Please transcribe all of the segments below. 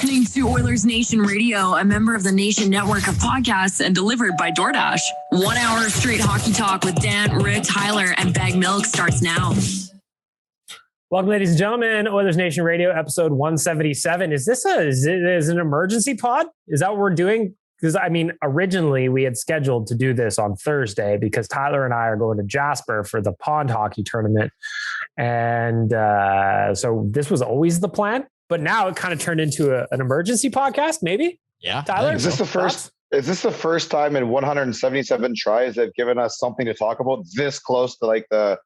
listening to Oilersnation Radio, a member of the Nation network of podcasts and delivered by DoorDash. 1 hour straight hockey talk with Dan, Rick, Tyler, and Bag Milk starts now. Welcome, ladies and gentlemen. Oilersnation Radio, episode 177. Is this an emergency pod? Is that what we're doing? Because, I mean, originally we had scheduled to do this on Thursday because Tyler and I are going to Jasper for the pond hockey tournament. And so this was always the plan. But now it kind of turned into an emergency podcast, maybe? Yeah. Tyler? Is this the first time in 177 tries they've given us something to talk about this close to like the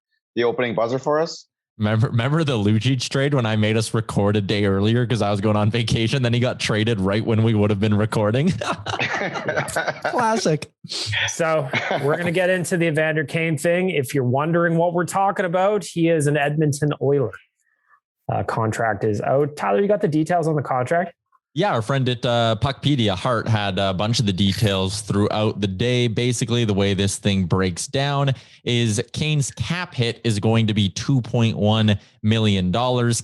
opening buzzer for us? Remember the Lucic trade when I made us record a day earlier because I was going on vacation? Then he got traded right when we would have been recording. Classic. So we're going to get into the Evander Kane thing. If you're wondering what we're talking about, he is an Edmonton Oiler. Contract is out. Tyler, you got the details on the contract? Yeah, our friend at PxP, Hart, had a bunch of the details throughout the day. Basically, the way this thing breaks down is Kane's cap hit is going to be $2.1 million.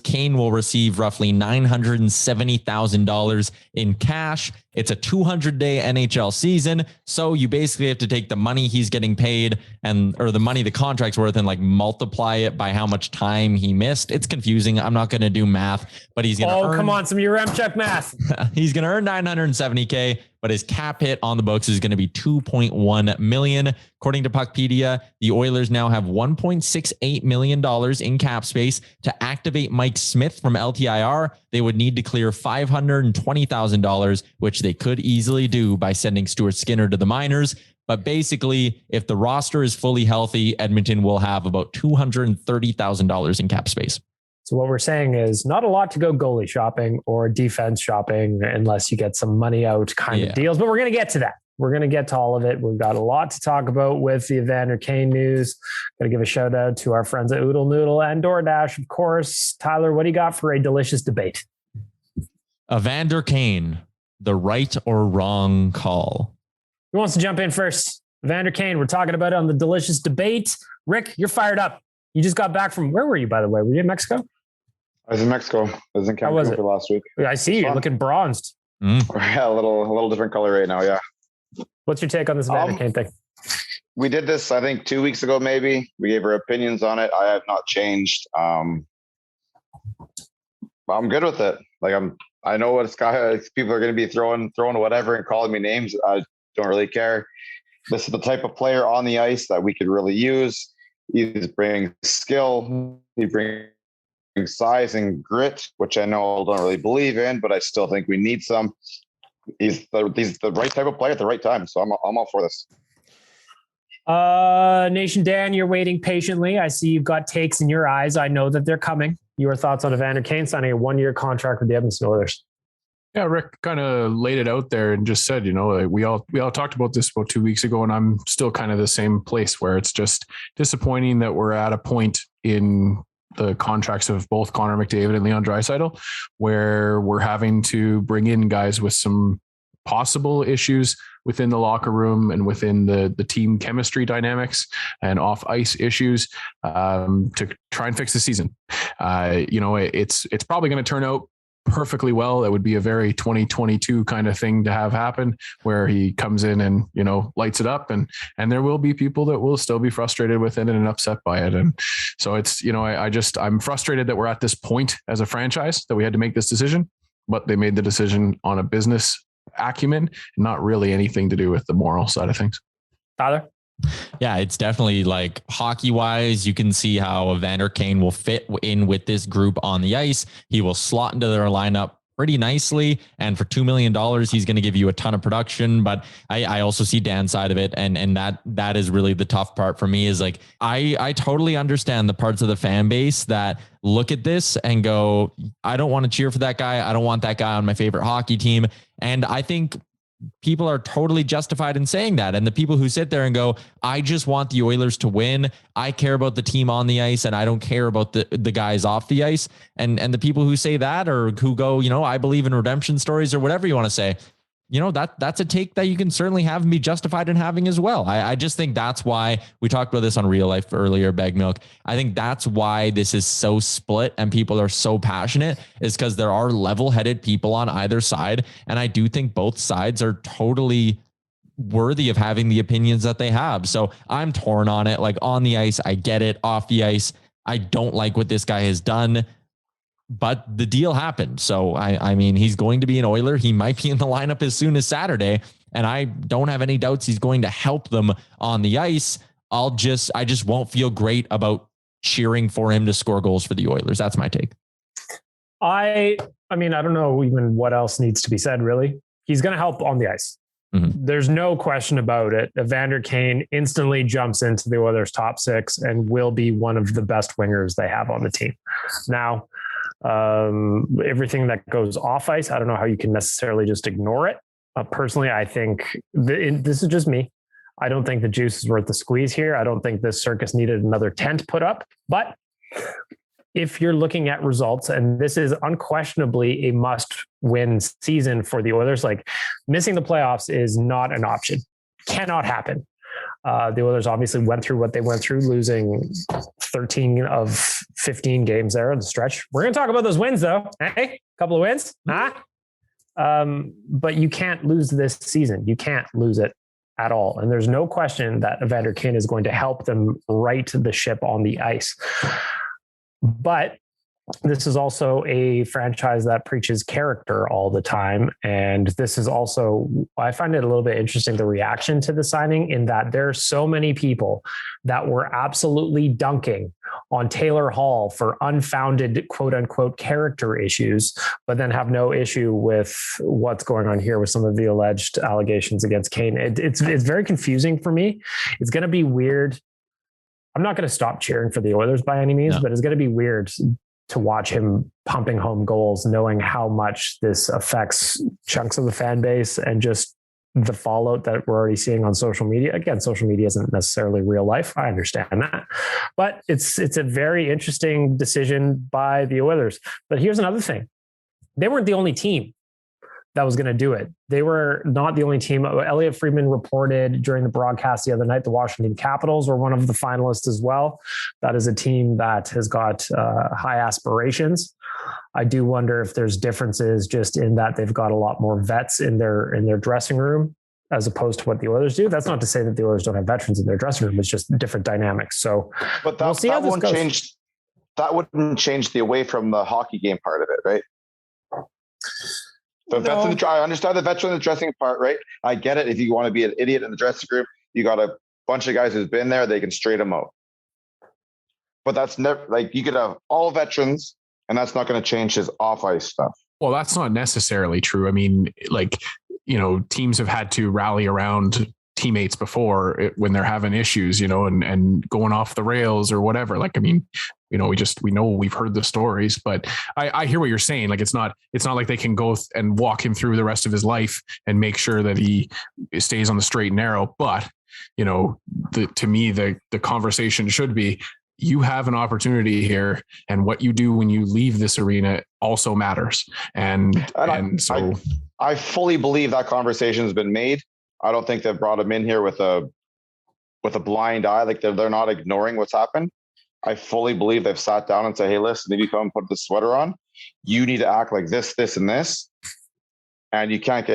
Kane will receive roughly $970,000 in cash. It's a 200-day NHL season. So you basically have to take the money he's getting paid or the money the contract's worth and like multiply it by how much time he missed. It's confusing. I'm not going to do math, but he's going to come on, some URM check math. He's going to earn $970K, but his cap hit on the books is going to be $2.1 million. According to PxP, the Oilers now have $1.68 million in cap space. To activate Mike Smith from LTIR, they would need to clear $520,000, which they could easily do by sending Stuart Skinner to the minors. But basically, if the roster is fully healthy, Edmonton will have about $230,000 in cap space. So what we're saying is not a lot to go goalie shopping or defense shopping unless you get some money out kind of deals. But we're going to get to that. We're going to get to all of it. We've got a lot to talk about with the Evander Kane news. Got to give a shout out to our friends at Oodle Noodle and DoorDash, of course. Tyler, what do you got for a delicious debate? Evander Kane, the right or wrong call? Who wants to jump in first? Evander Kane, we're talking about it on the delicious debate. Rick, you're fired up. You just got back from, where were you, by the way? Were you in Mexico? I was in Mexico. I was in Cancun for last week. I see you. You're looking bronzed. Yeah, a little different color right now, yeah. What's your take on this Evander Kane thing? We did this, I think, 2 weeks ago, maybe. We gave our opinions on it. I have not changed. I'm good with it. Like I know what people are going to be throwing whatever and calling me names. I don't really care. This is the type of player on the ice that we could really use. He's bringing skill. He brings size and grit, which I know I don't really believe in, but I still think we need some. He's the right type of player at the right time. So I'm all for this. Nation Dan, you're waiting patiently. I see you've got takes in your eyes. I know that they're coming. Your thoughts on Evander Kane signing a 1-year contract with the Edmonton Oilers? Yeah, Rick kind of laid it out there and just said, we all talked about this about 2 weeks ago, and I'm still kind of the same place where it's just disappointing that we're at a point in the contracts of both Connor McDavid and Leon Draisaitl where we're having to bring in guys with some possible issues within the locker room and within the team chemistry dynamics and off ice issues to try and fix the season. It's probably going to turn out perfectly well. That would be a very 2022 kind of thing to have happen where he comes in and, lights it up and there will be people that will still be frustrated with it and upset by it. And so it's, I'm frustrated that we're at this point as a franchise that we had to make this decision, but they made the decision on a business acumen, not really anything to do with the moral side of things. Tyler? Yeah, it's definitely like hockey wise, you can see how Evander Kane will fit in with this group on the ice. He will slot into their lineup pretty nicely. And for $2 million, he's going to give you a ton of production. But I also see Dan's side of it. And that is really the tough part for me is like, I totally understand the parts of the fan base that look at this and go, I don't want to cheer for that guy. I don't want that guy on my favorite hockey team. And I think people are totally justified in saying that. And the people who sit there and go, I just want the Oilers to win. I care about the team on the ice and I don't care about the guys off the ice. And the people who say that or who go, I believe in redemption stories or whatever you want to say, that's a take that you can certainly have and be justified in having as well. I just think that's why we talked about this on Real Life earlier, Bag Milk. I think that's why this is so split and people are so passionate, is because there are level-headed people on either side. And I do think both sides are totally worthy of having the opinions that they have. So I'm torn on it. Like, on the ice, I get it. Off the ice, I don't like what this guy has done. But the deal happened. So, I mean, he's going to be an Oiler. He might be in the lineup as soon as Saturday. And I don't have any doubts he's going to help them on the ice. I just won't feel great about cheering for him to score goals for the Oilers. That's my take. I mean, I don't know even what else needs to be said, really. He's going to help on the ice. Mm-hmm. There's no question about it. Evander Kane instantly jumps into the Oilers' top six and will be one of the best wingers they have on the team. Now, everything that goes off ice, I don't know how you can necessarily just ignore it. Personally, I think this is just me. I don't think the juice is worth the squeeze here. I don't think this circus needed another tent put up. But if you're looking at results, and this is unquestionably a must-win season for the Oilers, like, missing the playoffs is not an option. Cannot happen. The Oilers obviously went through what they went through, losing 13 of 15 games there on the stretch. We're going to talk about those wins, though. Hey, a couple of wins. But you can't lose this season. You can't lose it at all. And there's no question that Evander Kane is going to help them right the ship on the ice. But this is also a franchise that preaches character all the time. And this is also, I find it a little bit interesting, the reaction to the signing, in that there are so many people that were absolutely dunking on Taylor Hall for unfounded, quote unquote, character issues, but then have no issue with what's going on here with some of the alleged allegations against Kane. It's very confusing for me. It's going to be weird. I'm not going to stop cheering for the Oilers by any means, but it's going to be weird to watch him pumping home goals, knowing how much this affects chunks of the fan base and just the fallout that we're already seeing on social media. Again, social media isn't necessarily real life. I understand that, but it's a very interesting decision by the Oilers. But here's another thing. They weren't the only team that was going to do it. They were not the only team. Elliot Friedman reported during the broadcast the other night, the Washington Capitals were one of the finalists as well. That is a team that has got high aspirations. I do wonder if there's differences just in that they've got a lot more vets in their dressing room as opposed to what the Oilers do. That's not to say that the Oilers don't have veterans in their dressing room. It's just different dynamics. So, but we'll see how this goes. That wouldn't change the away from the hockey game part of it, right? So I understand the veteran in the dressing part, right? I get it. If you want to be an idiot in the dressing room, you got a bunch of guys who's been there, they can straight them out. But that's never, like, you could have all veterans and that's not going to change his off ice stuff. Well, that's not necessarily true. I mean, like, teams have had to rally around teammates before when they're having issues, and going off the rails or whatever. Like, I mean, we know we've heard the stories, but I hear what you're saying. Like, it's not like they can go and walk him through the rest of his life and make sure that he stays on the straight and narrow. But, to me, the conversation should be, you have an opportunity here, and what you do when you leave this arena also matters. And so I fully believe that conversation has been made. I don't think they've brought him in here with a blind eye. Like, they're not ignoring what's happened. I fully believe they've sat down and said, hey, listen, if you come and put the sweater on, you need to act like this, this, and this. And you can't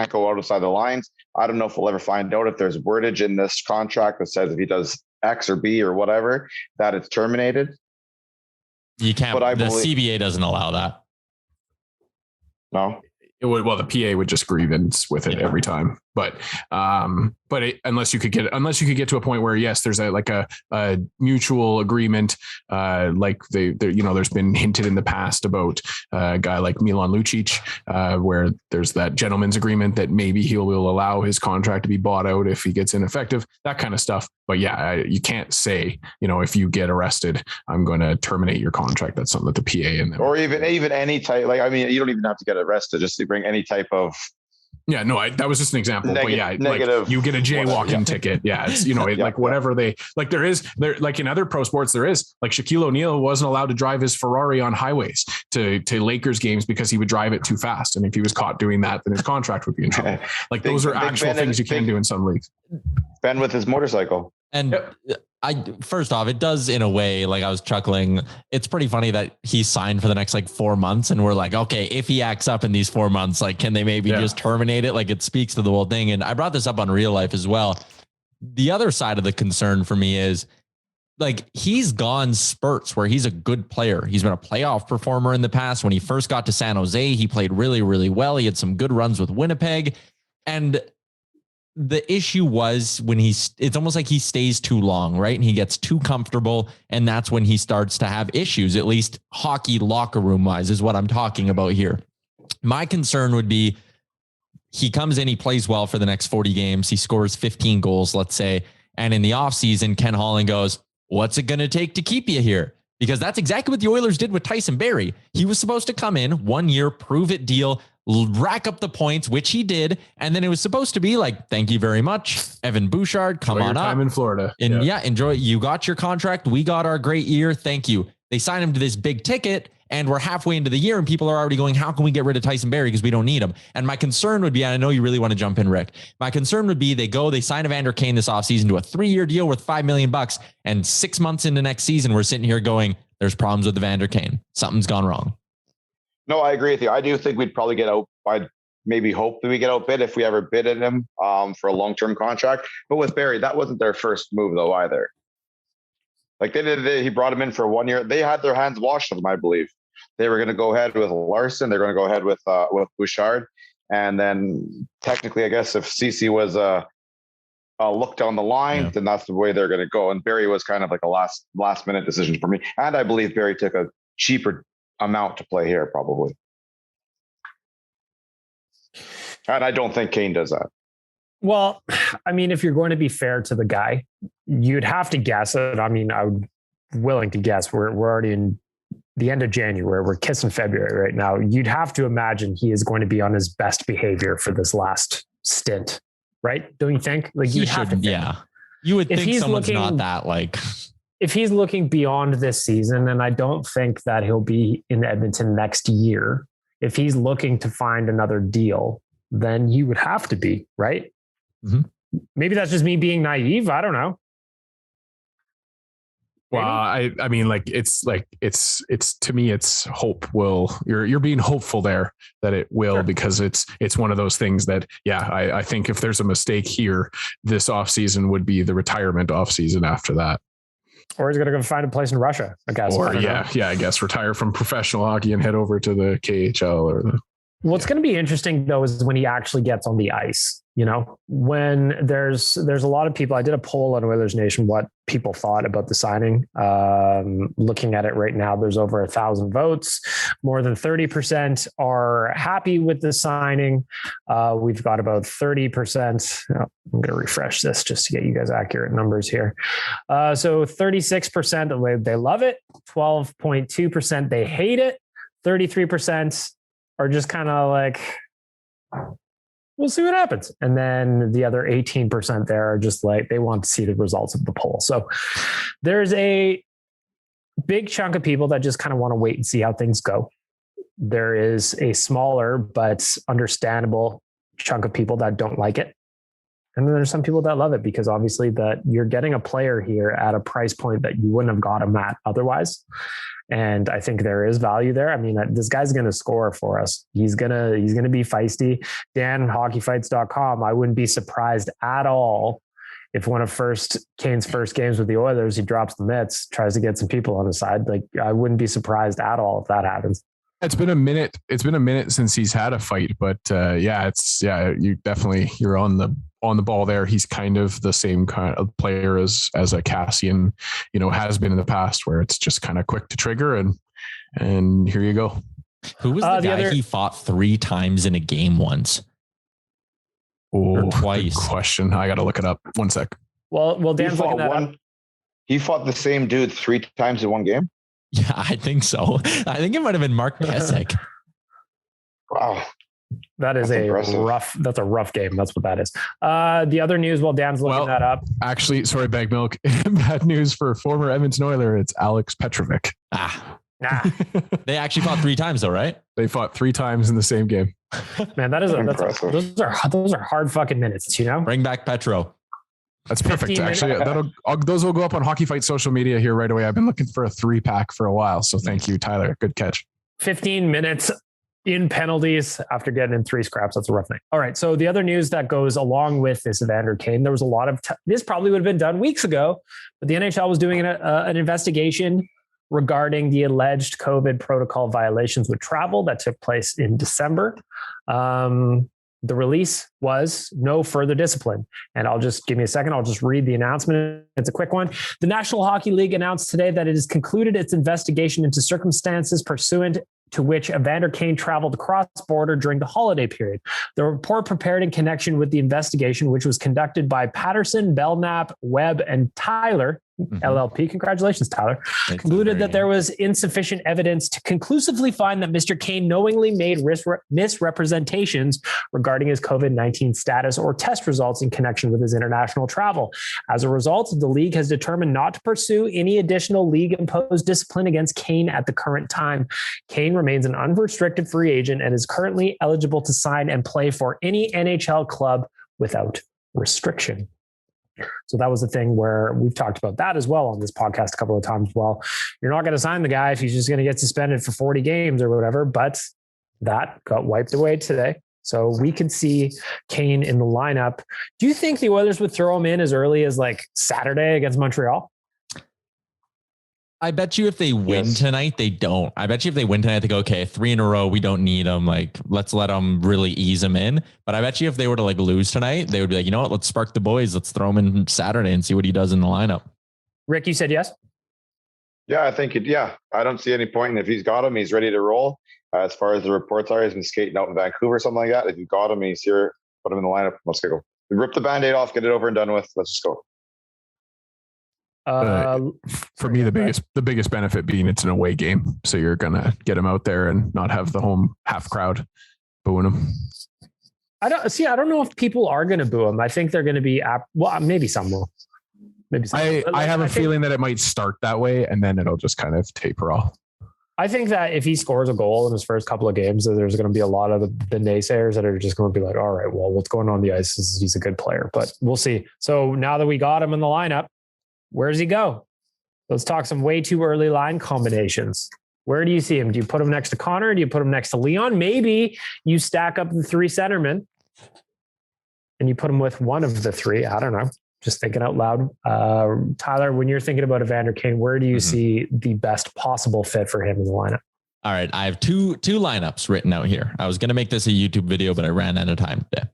go outside the lines. I don't know if we'll ever find out if there's wordage in this contract that says if he does X or B or whatever, that it's terminated. You can't, but the CBA doesn't allow that. No. Well, the PA would just grievance with it every time, but unless you could get to a point where, yes, there's a mutual agreement, like there's been hinted in the past about a guy like Milan Lucic, where there's that gentleman's agreement that maybe he will allow his contract to be bought out if he gets ineffective, that kind of stuff. But yeah, you can't say, if you get arrested, I'm going to terminate your contract. That's something that the PA or even any type, like, I mean, you don't even have to get arrested, just to bring any type of Yeah, no, that was just an example. But yeah, negative, like you get a jaywalking ticket. Yeah, it's like whatever they like. There like in other pro sports, there is like Shaquille O'Neal wasn't allowed to drive his Ferrari on highways to Lakers games because he would drive it too fast, and if he was caught doing that, then his contract would be in trouble. Like those are actual things you can do in some leagues. Ben with his motorcycle. And first off, it does in a way, like I was chuckling. It's pretty funny that he signed for the next like 4 months. And we're like, okay, if he acts up in these 4 months, like, can they maybe just terminate it? Like it speaks to the whole thing. And I brought this up on Real Life as well. The other side of the concern for me is like, he's gone spurts where he's a good player. He's been a playoff performer in the past. When he first got to San Jose, he played really, really well. He had some good runs with Winnipeg. And the issue was when it's almost like he stays too long, right? And he gets too comfortable. And that's when he starts to have issues, at least hockey locker room wise is what I'm talking about here. My concern would be he comes in, he plays well for the next 40 games. He scores 15 goals, let's say. And in the offseason, Ken Holland goes, what's it going to take to keep you here? Because that's exactly what the Oilers did with Tyson Barrie. He was supposed to come in 1 year, prove it deal, rack up the points, which he did. And then it was supposed to be like, thank you very much, Evan Bouchard, come on up. Time in Florida. And enjoy. You got your contract. We got our great year. Thank you. They signed him to this big ticket and we're halfway into the year and people are already going, how can we get rid of Tyson Barrie? Because we don't need him. And my concern would be, and I know you really want to jump in, Rick. My concern would be they sign Evander Kane this offseason to a 3-year deal worth $5 million. And 6 months into next season, we're sitting here going, there's problems with Evander Kane. Something's gone wrong. No, I agree with you. I do think we'd probably get out. I'd maybe hope that we get outbid if we ever bid at him for a long-term contract. But with Barrie, that wasn't their first move though either. Like he brought him in for 1 year. They had their hands washed of him, I believe. They were going to go ahead with Larson. They're going to go ahead with Bouchard. And then technically, I guess if CC was a look down the line, then that's the way they're going to go. And Barrie was kind of like a last minute decision for me. And I believe Barrie took a cheaper amount to play here, probably. And I don't think Kane does that. Well, I mean, if you're going to be fair to the guy, you'd have to guess it. I mean, I'm willing to guess. We're already in the end of January. We're kissing February right now. You'd have to imagine he is going to be on his best behavior for this last stint, right? Don't you think? Like you have to think. Yeah. You would think someone's not that like... If he's looking beyond this season, and I don't think that he'll be in Edmonton next year, if he's looking to find another deal, then you would have to be, right? Mm-hmm. Maybe that's just me being naive. I don't know. Well, I mean, like, it's to me, it's hope you're being hopeful there that it will, because it's one of those things that, I think if there's a mistake here, this offseason would be the retirement offseason after that. Or he's going to go find a place in Russia, I guess. Or I guess retire from professional hockey and head over to the KHL or What's going to be interesting though is when he actually gets on the ice. You know, when there's a lot of people. I did a poll on Oilers Nation what people thought about the signing. Looking at it right now, there's over 1,000 votes. More than 30% are happy with the signing. We've got about 30%. I'm going to refresh this just to get you guys accurate numbers here. So 36% they love it. 12.2% they hate it. 33% are just kind of like, we'll see what happens. And then the other 18% there are just like, they want to see the results of the poll. So there's a big chunk of people that just kind of want to wait and see how things go. There is a smaller but understandable chunk of people that don't like it. And then there's some people that love it because obviously that you're getting a player here at a price point that you wouldn't have got him at otherwise. And I think there is value there. I mean, this guy's going to score for us. He's going to be feisty. Dan, hockeyfights.com. I wouldn't be surprised at all if one of Kane's first games with the Oilers, he drops the mitts, tries to get some people on his side. Like, I wouldn't be surprised at all if that happens. It's been a minute. It's been a minute since he's had a fight, but you're on the ball there. He's kind of the same kind of player as a Cassian, has been in the past, where it's just kind of quick to trigger and here you go. Who was the guy he fought 3 times in a game once? Or twice? Good question. I got to look it up. 1 sec. Well, Dan's looking that up. He fought the same dude 3 times in one game. Yeah, I think so. I think it might have been Mark Keswick. Wow. That is that's a rough game. That's what that is. The other news while Dan's looking that up. Actually, sorry, Bag Milk. Bad news for former Edmonton Oiler. It's Alex Petrovic. They actually fought 3 times though, right? They fought 3 times in the same game. Man, those are hard fucking minutes, you know? Bring back Petro. That's perfect. Actually, those will go up on Hockey Fight social media here right away. I've been looking for a 3-pack for a while. So thank you, Tyler. Good catch. 15 minutes in penalties after getting in 3 scraps. That's a rough thing. All right. So the other news that goes along with this Evander Kane, there was a lot of, this probably would have been done weeks ago, but the NHL was doing an investigation regarding the alleged COVID protocol violations with travel that took place in December. The release was no further discipline. And I'll just give me a second. I'll just read the announcement. It's a quick one. The National Hockey League announced today that it has concluded its investigation into circumstances pursuant to which Evander Kane traveled cross-border during the holiday period. The report prepared in connection with the investigation, which was conducted by Patterson, Belknap, Webb, and Tyler, LLP. Congratulations, Tyler. Concluded that there was insufficient evidence to conclusively find that Mr. Kane knowingly made misrepresentations regarding his COVID-19 status or test results in connection with his international travel. As a result, the league has determined not to pursue any additional league-imposed discipline against Kane at the current time. Kane remains an unrestricted free agent and is currently eligible to sign and play for any NHL club without restriction. So that was the thing where we've talked about that as well on this podcast a couple of times. Well, you're not going to sign the guy if he's just going to get suspended for 40 games or whatever, but that got wiped away today. So we could see Kane in the lineup. Do you think the Oilers would throw him in as early as like Saturday against Montreal? I bet you if they win tonight, they don't. I bet you if they win tonight, they go, okay, 3 in a row, we don't need them. Like, let's let them really ease them in. But I bet you if they were to like lose tonight, they would be like, you know what, let's spark the boys. Let's throw him in Saturday and see what he does in the lineup. Rick, you said yes? Yeah, I think I don't see any point. And if he's got him, he's ready to roll. As far as the reports are, he's been skating out in Vancouver, something like that. If you've got him, he's here, put him in the lineup. Let's go. Rip the Band-Aid off, get it over and done with. Let's just go. For me, the biggest benefit being it's an away game, so you're gonna get him out there and not have the home half crowd booing him. I don't know if people are going to boo him. I think they're going to be maybe some will. Maybe some. I have a feeling that it might start that way and then it'll just kind of taper off. I think that if he scores a goal in his first couple of games, there's going to be a lot of the naysayers that are just going to be like, all right, well, what's going on the ice? He's a good player, but we'll see. So now that we got him in the lineup, where does he go? Let's talk some way too early line combinations. Where do you see him? Do you put him next to Connor? Do you put him next to Leon? Maybe you stack up the 3 centermen and you put him with one of the 3. I don't know. Just thinking out loud. Tyler, when you're thinking about Evander Kane, where do you see the best possible fit for him in the lineup? All right. I have two lineups written out here. I was going to make this a YouTube video, but I ran out of time today.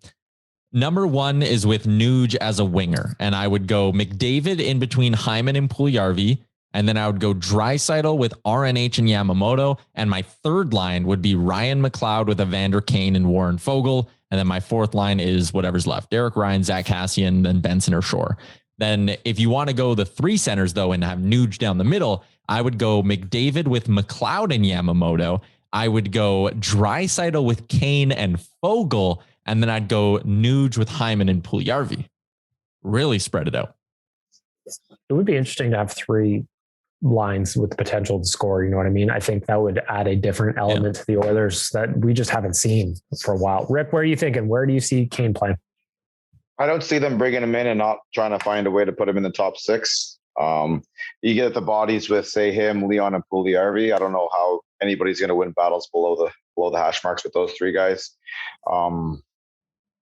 Number 1 is with Nuge as a winger. And I would go McDavid in between Hyman and Puljujarvi. And then I would go Draisaitl with RNH and Yamamoto. And my third line would be Ryan McLeod with Evander Kane and Warren Foegele. And then my fourth line is whatever's left. Derek Ryan, Zach Kassian, then Benson or Shore. Then if you want to go the 3 centers, though, and have Nuge down the middle, I would go McDavid with McLeod and Yamamoto. I would go Draisaitl with Kane and Foegele. And then I'd go Nuge with Hyman and Puljujarvi. Really spread it out. It would be interesting to have 3 lines with the potential to score. You know what I mean? I think that would add a different element to the Oilers that we just haven't seen for a while. Rick, where are you thinking? Where do you see Kane playing? I don't see them bringing him in and not trying to find a way to put him in the top 6. You get the bodies with, say, him, Leon, and Puljujarvi. I don't know how anybody's going to win battles below the hash marks with those 3 guys.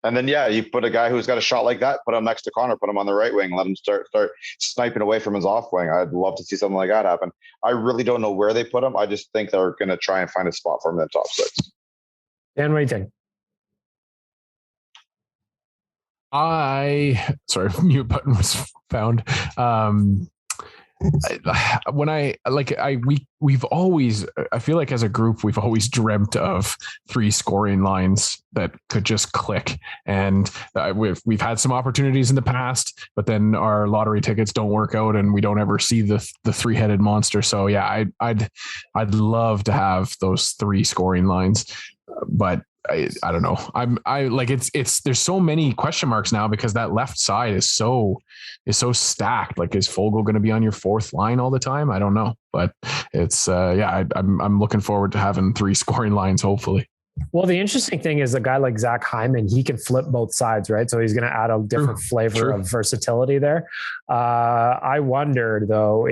And then, you put a guy who's got a shot like that, put him next to Connor, put him on the right wing, let him start sniping away from his off wing. I'd love to see something like that happen. I really don't know where they put him. I just think they're going to try and find a spot for him in the top 6. Dan, what do you think? Sorry, mute button was found. We've always, I feel like as a group, we've always dreamt of 3 scoring lines that could just click. And we've had some opportunities in the past, but then our lottery tickets don't work out and we don't ever see the 3-headed monster. So yeah, I'd love to have those 3 scoring lines, but I don't know. I like it's there's so many question marks now because that left side is so stacked. Like, is Fogle going to be on your fourth line all the time? I don't know, but it's I'm looking forward to having 3 scoring lines, hopefully. Well, the interesting thing is a guy like Zach Hyman, he can flip both sides, right? So he's going to add a different flavor of versatility there. I wonder though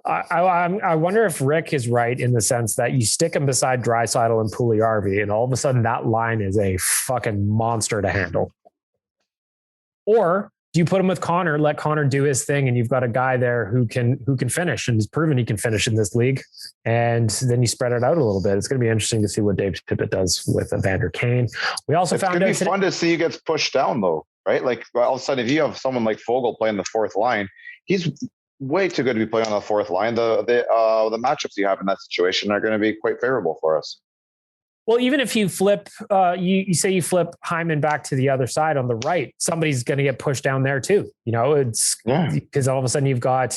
I wonder if Rick is right in the sense that you stick him beside Draisaitl and Puljujarvi, and all of a sudden that line is a fucking monster to handle. Or do you put him with Connor, let Connor do his thing, and you've got a guy there who can finish and has proven he can finish in this league, and then you spread it out a little bit. It's going to be interesting to see what Dave Tippett does with Evander Kane. We also found out it's going to be fun to see who gets pushed down though, right? Like all of a sudden, if you have someone like Fogle playing the fourth line, he's way too good to be playing on the fourth line. The matchups you have in that situation are going to be quite favorable for us. Well, even if you flip, you say you flip Hyman back to the other side on the right, somebody's going to get pushed down there too. You know, it's because all of a sudden you've got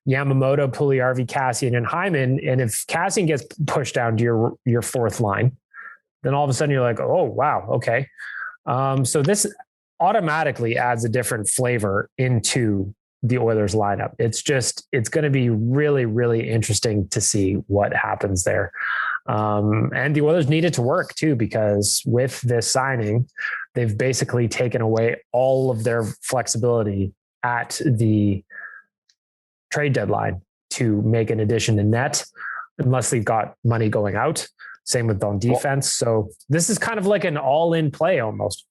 Yamamoto, Puljujarvi, Kassian, and Hyman. And if Kassian gets pushed down to your fourth line, then all of a sudden you're like, oh, wow. Okay. So this automatically adds a different flavor into the Oilers lineup. It's going to be really, really interesting to see what happens there. And the Oilers needed to work too, because with this signing, they've basically taken away all of their flexibility at the trade deadline to make an addition to net, unless they've got money going out. Same with on defense. So this is kind of like an all-in play almost.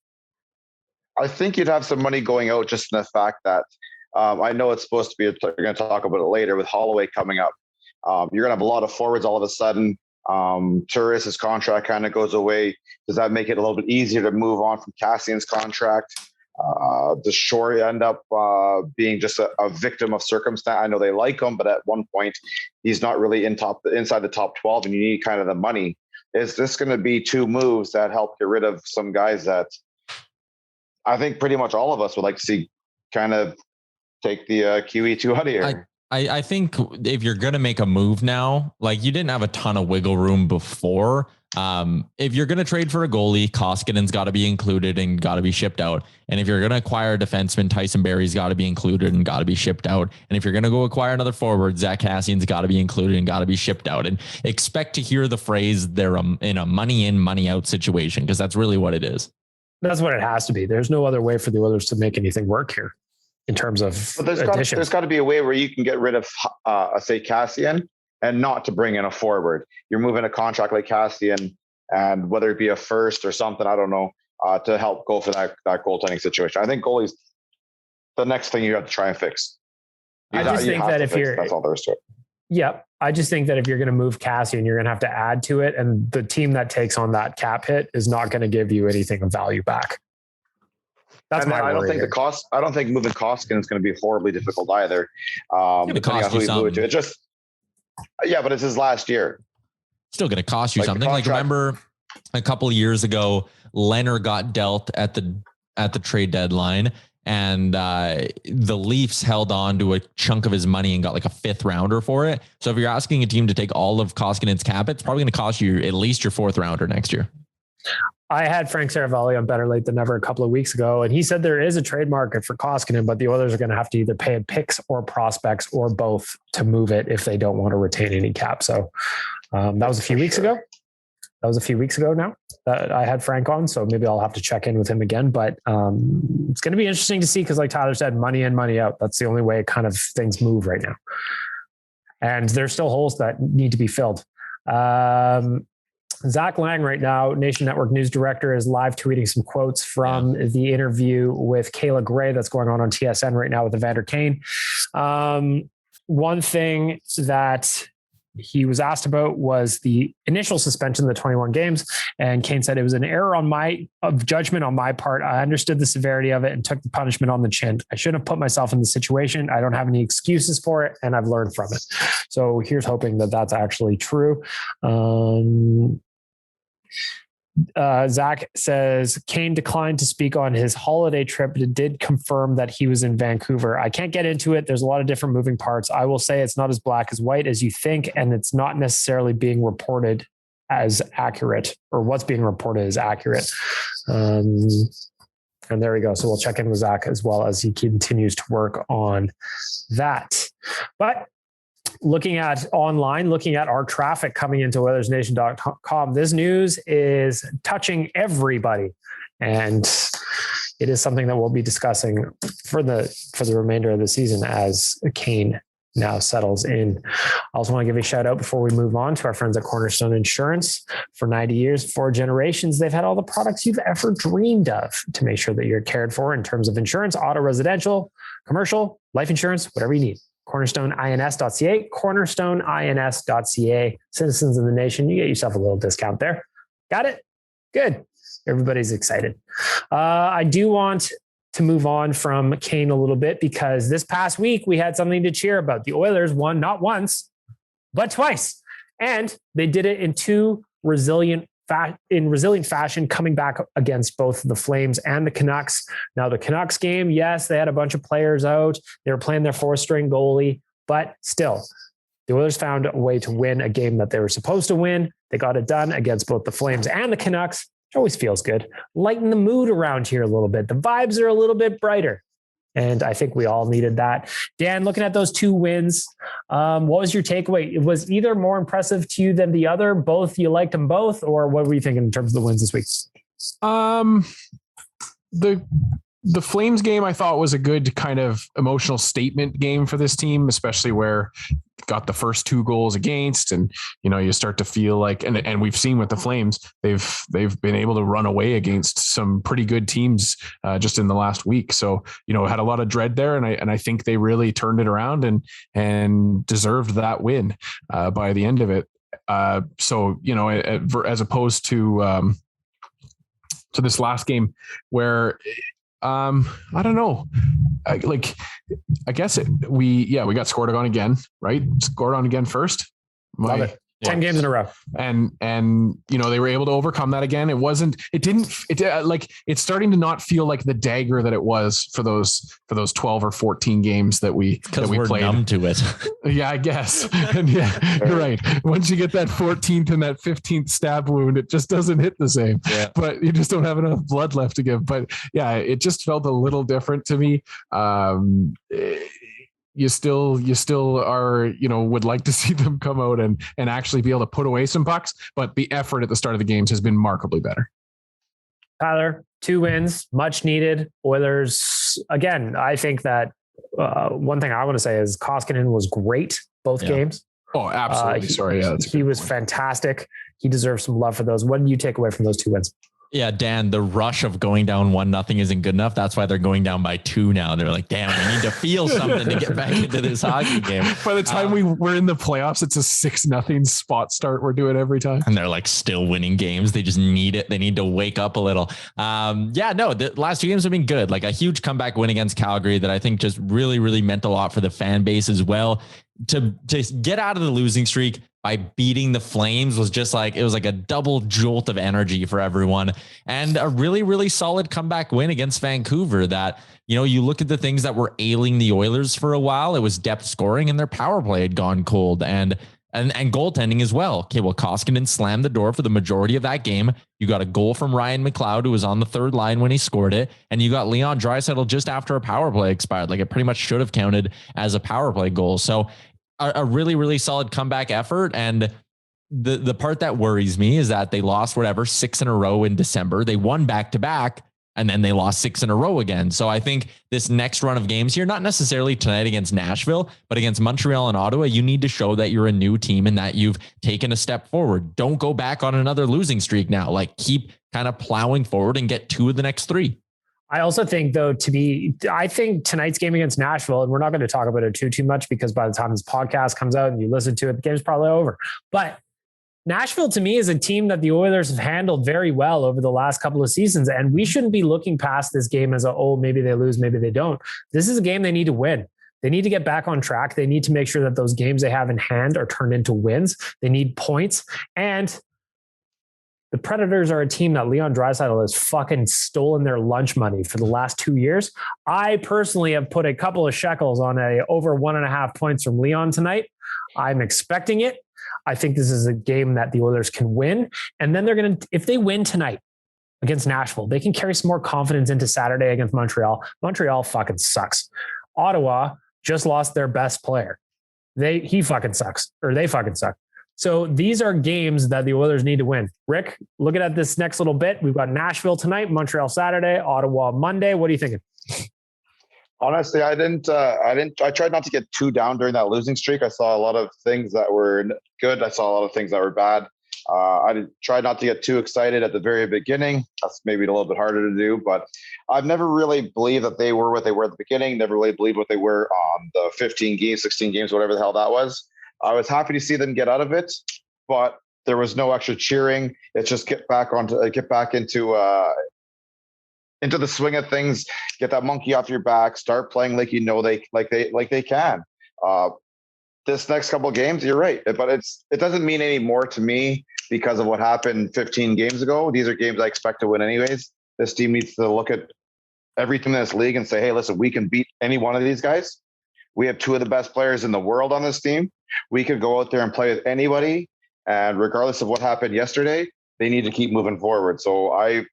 I think you'd have some money going out just in the fact that I know it's supposed to be, you're going to talk about it later with Holloway coming up. You're going to have a lot of forwards all of a sudden. Turris' contract kind of goes away. Does that make it a little bit easier to move on from Kassian's contract? Does Shore end up being just a victim of circumstance? I know they like him, but at one point he's not really inside the top 12, and you need kind of the money. Is this going to be 2 moves that help get rid of some guys that I think pretty much all of us would like to see kind of take the QE2 out of here? I think if you're going to make a move now, like you didn't have a ton of wiggle room before. If you're going to trade for a goalie, Koskinen's got to be included and got to be shipped out. And if you're going to acquire a defenseman, Tyson Barrie's got to be included and got to be shipped out. And if you're going to go acquire another forward, Zach Kassian's got to be included and got to be shipped out. And expect to hear the phrase they're in a money in, money out situation, because that's really what it is. That's what it has to be. There's no other way for the Oilers to make anything work here in terms of additions. There's got to be a way where you can get rid of, say, Kassian and not to bring in a forward. You're moving a contract like Kassian, and whether it be a first or something, I don't know, to help go for that goaltending situation. I think goalie's the next thing you have to try and fix. I just think that that's all there is to it. Yeah. I just think that if you're going to move Kassian, you're going to have to add to it. And the team that takes on that cap hit is not going to give you anything of value back. That's my worry. I don't think moving Koskinen is going to be horribly difficult either. Depending on who you move it to. But it's his last year. Still going to cost you something. Like, remember a couple of years ago, Leonard got dealt at the trade deadline, and the Leafs held on to a chunk of his money and got like a 5th rounder for it. So if you're asking a team to take all of Koskinen's cap, it's probably going to cost you at least your 4th rounder next year. I had Frank Saravalli on Better Late Than Never a couple of weeks ago, and he said there is a trade market for Koskinen, but the Oilers are going to have to either pay picks or prospects or both to move it if they don't want to retain any cap. So that was a few weeks ago. That was a few weeks ago now that I had Frank on. So maybe I'll have to check in with him again, but it's going to be interesting to see, because like Tyler said, money in, money out. That's the only way kind of things move right now. And there's still holes that need to be filled. Zach Lang right now, Nation Network news director, is live tweeting some quotes from the interview with Kayla Gray that's going on TSN right now with Evander Kane. One thing that he was asked about was the initial suspension of the 21 games. And Kane said, it was an error of judgment on my part. I understood the severity of it and took the punishment on the chin. I shouldn't have put myself in the situation. I don't have any excuses for it, and I've learned from it. So here's hoping that that's actually true. Zach says Kane declined to speak on his holiday trip, but did confirm that he was in Vancouver. I can't get into it. There's a lot of different moving parts. I will say it's not as black as white as you think, and it's not necessarily being reported as accurate, or what's being reported is accurate. And there we go. So we'll check in with Zach as well as he continues to work on that. But looking at our traffic coming into Oilersnation.com, this news is touching everybody. And it is something that we'll be discussing for the remainder of the season as Kane now settles in. I also want to give a shout out before we move on to our friends at Cornerstone Insurance. For 90 years, 4 generations, they've had all the products you've ever dreamed of to make sure that you're cared for in terms of insurance, auto, residential, commercial, life insurance, whatever you need. CornerstoneINS.ca, CornerstoneINS.ca. Citizens of the nation, you get yourself a little discount there. Got it? Good. Everybody's excited. I do want to move on from Kane a little bit because this past week we had something to cheer about. The Oilers won not once, but twice. And they did it in resilient fashion, coming back against both the Flames and the Canucks. Now the Canucks game, yes, they had a bunch of players out. They were playing their 4th-string goalie, but still, the Oilers found a way to win a game that they were supposed to win. They got it done against both the Flames and the Canucks. It always feels good. Lighten the mood around here a little bit. The vibes are a little bit brighter. And I think we all needed that. Dan, looking at those 2 wins, what was your takeaway? Was either more impressive to you than the other? Both, you liked them both? Or what were you thinking in terms of the wins this week? The Flames game I thought was a good kind of emotional statement game for this team, especially where got the first 2 goals against, and you start to feel like, and we've seen with the Flames, they've been able to run away against some pretty good teams just in the last week. So had a lot of dread there, and I think they really turned it around and deserved that win by the end of it. So as opposed to this last game where. I don't know. I guess we got scored on again, right? Scored on again first. Love it. 10 games in a row. And they were able to overcome that again. It's starting to not feel like the dagger that it was for those 12 or 14 games that we played. Numb to it. Yeah, I guess. And yeah, you're right. Once you get that 14th and that 15th stab wound, it just doesn't hit the same, but you just don't have enough blood left to give. But yeah, it just felt a little different to me. You still are, would like to see them come out and actually be able to put away some pucks, but the effort at the start of the games has been markedly better. Tyler, 2 wins, much needed. Oilers, again, I think that one thing I want to say is Koskinen was great both games. Oh, absolutely. Sorry. Yeah, he was fantastic. He deserves some love for those. What did you take away from those 2 wins? Yeah, Dan, the rush of going down 1-0 isn't good enough. That's why they're going down by 2 now. They're like, damn, we need to feel something to get back into this hockey game. By the time we're in the playoffs, it's a 6-0 spot start we're doing every time. And they're like still winning games. They just need it. They need to wake up a little. The last 2 games have been good. Like a huge comeback win against Calgary that I think just really, really meant a lot for the fan base as well. To get out of the losing streak by beating the Flames was just like, it was like a double jolt of energy for everyone, and a really, really solid comeback win against Vancouver that, you look at the things that were ailing the Oilers for a while. It was depth scoring and their power play had gone cold and goaltending as well. Okay, well, Koskinen slammed the door for the majority of that game. You got a goal from Ryan McLeod, who was on the 3rd line when he scored it. And you got Leon Draisaitl just after a power play expired. Like it pretty much should have counted as a power play goal. So a really, really solid comeback effort. And the part that worries me is that they lost 6 in a row in December. They won back-to-back, and then they lost 6 in a row again. So I think this next run of games here, not necessarily tonight against Nashville, but against Montreal and Ottawa, you need to show that you're a new team and that you've taken a step forward. Don't go back on another losing streak now. Like keep kind of plowing forward and get 2 of the next 3. I also think, though, I think tonight's game against Nashville, and we're not going to talk about it too much because by the time this podcast comes out and you listen to it, the game's probably over. But Nashville, to me, is a team that the Oilers have handled very well over the last couple of seasons, and we shouldn't be looking past this game as maybe they lose, maybe they don't. This is a game they need to win. They need to get back on track. They need to make sure that those games they have in hand are turned into wins. They need points, and the Predators are a team that Leon Draisaitl has fucking stolen their lunch money for the last 2 years. I personally have put a couple of shekels on over 1.5 points from Leon tonight. I'm expecting it. I think this is a game that the Oilers can win. And then if they win tonight against Nashville, they can carry some more confidence into Saturday against Montreal. Montreal fucking sucks. Ottawa just lost their best player. He fucking sucks, or they fucking suck. So these are games that the Oilers need to win. Rick, looking at this next little bit, we've got Nashville tonight, Montreal Saturday, Ottawa Monday. What are you thinking? Honestly, I tried not to get too down during that losing streak. I saw a lot of things that were good. I saw a lot of things that were bad. I tried not to get too excited at the very beginning. That's maybe a little bit harder to do, but I've never really believed that they were what they were at the beginning. Never really believed what they were on the 15 games, 16 games, whatever the hell that was. I was happy to see them get out of it, but there was no extra cheering. It's just get back into the swing of things, get that monkey off your back, start playing like they can. This next couple of games, you're right, but it doesn't mean any more to me because of what happened 15 games ago. These are games I expect to win anyways. This team needs to look at everything in this league and say, hey, listen, we can beat any one of these guys. We have two of the best players in the world on this team. We could go out there and play with anybody. And regardless of what happened yesterday, they need to keep moving forward. So I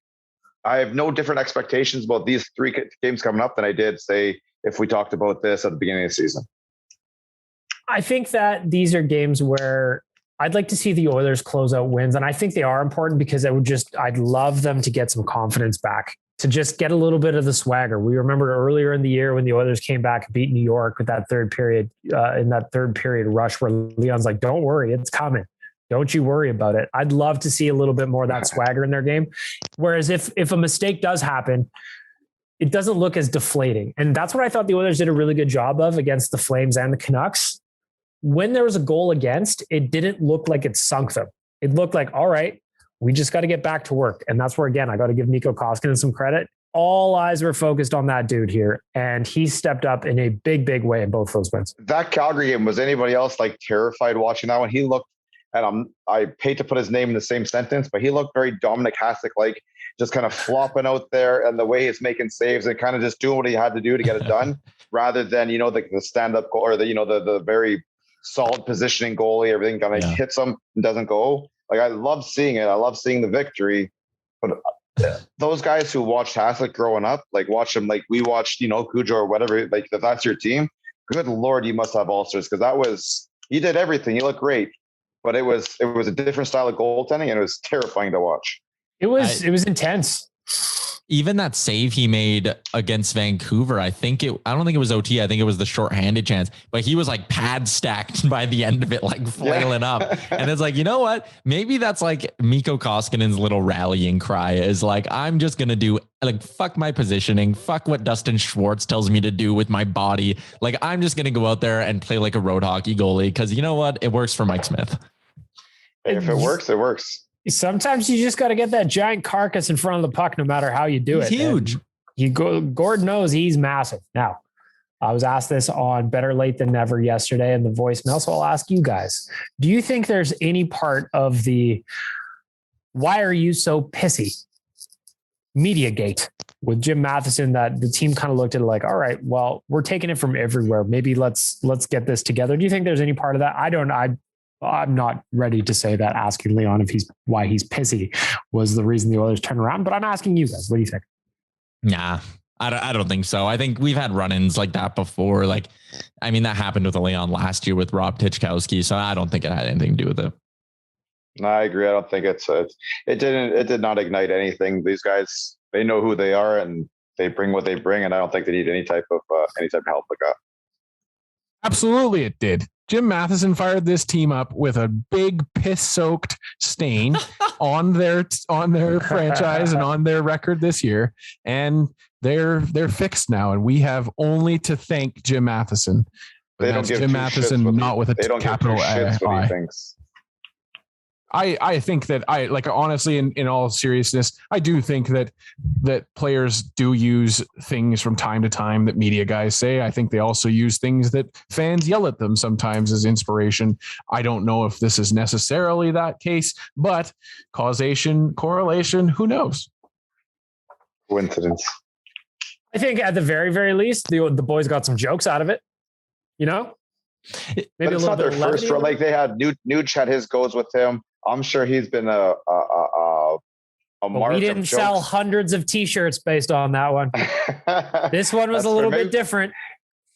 have no different expectations about these three games coming up than I did, say, if we talked about this at the beginning of the season. I think that these are games where I'd like to see the Oilers close out wins. And I think they are important because I'd love them to get some confidence back, to just get a little bit of the swagger. We remember earlier in the year when the Oilers came back and beat New York with that third period, in that third period rush where Leon's like, don't worry, it's coming. Don't you worry about it. I'd love to see a little bit more of that swagger in their game. Whereas if a mistake does happen, it doesn't look as deflating. And that's what I thought the Oilers did a really good job of against the Flames and the Canucks. When there was a goal against, it didn't look like it sunk them. It looked like, all right, we just got to get back to work. And that's where, again, I got to give Mikko Koskinen some credit. All eyes were focused on that dude here. And he stepped up in a big, big way in both those wins. That Calgary game, was anybody else like terrified watching that one? He looked, and I hate to put his name in the same sentence, but he looked very Dominic Hasek-like, just kind of flopping out there, and the way he's making saves and kind of just doing what he had to do to get it done, rather than, the stand-up goal or the very solid positioning goalie. Everything kind of hits him and doesn't go. Like, I love seeing it. I love seeing the victory. But those guys who watched Hasek growing up, like watch him, like we watched, Cujo or whatever, like if that's your team, good Lord, you must have ulcers, because he did everything. He looked great. But it was a different style of goaltending, and it was terrifying to watch. It was intense. Even that save he made against Vancouver, I don't think it was OT. I think it was the shorthanded chance, but he was like pad stacked by the end of it, like flailing up. And it's like, you know what? Maybe that's like Mikko Koskinen's little rallying cry is like, I'm just going to do like, fuck my positioning. Fuck what Dustin Schwartz tells me to do with my body. Like, I'm just going to go out there and play like a road hockey goalie. Cause you know what? It works for Mike Smith. If it works, it works. Sometimes you just got to get that giant carcass in front of the puck, no matter how you do it. Huge. Gord knows he's massive. Now, I was asked this on Better Late Than Never yesterday in the voicemail, so I'll ask you guys. Do you think there's any part of the why are you so pissy Mediagate with Jim Matheson that the team kind of looked at it like, all right, well, we're taking it from everywhere. Maybe let's get this together. Do you think there's any part of that? I'm not ready to say that asking Leon if why he's pissy was the reason the Oilers turned around, but I'm asking you guys, what do you think? Nah, I don't think so. I think we've had run-ins like that before. Like, I mean, that happened with Leon last year with Rob Tychkowski. So I don't think it had anything to do with it. No, I agree. I don't think it did not ignite anything. These guys, they know who they are and they bring what they bring. And I don't think they need any type of help like that. Absolutely. It did. Jim Matheson fired this team up with a big piss-soaked stain on their franchise and on their record this year, and they're fixed now. And we have only to thank Jim Matheson. But they that's Jim Matheson, not with a capital I. I think that honestly, in all seriousness, I do think that players do use things from time to time that media guys say. I think they also use things that fans yell at them sometimes as inspiration. I don't know if this is necessarily that case, but causation, correlation, who knows? Coincidence. I think at the very, very least, the boys got some jokes out of it. Maybe but it's not their first round. Like they had Nuge had his goes with him. I'm sure he's been a mark. We didn't sell hundreds of T-shirts based on that one. This one was a little bit different.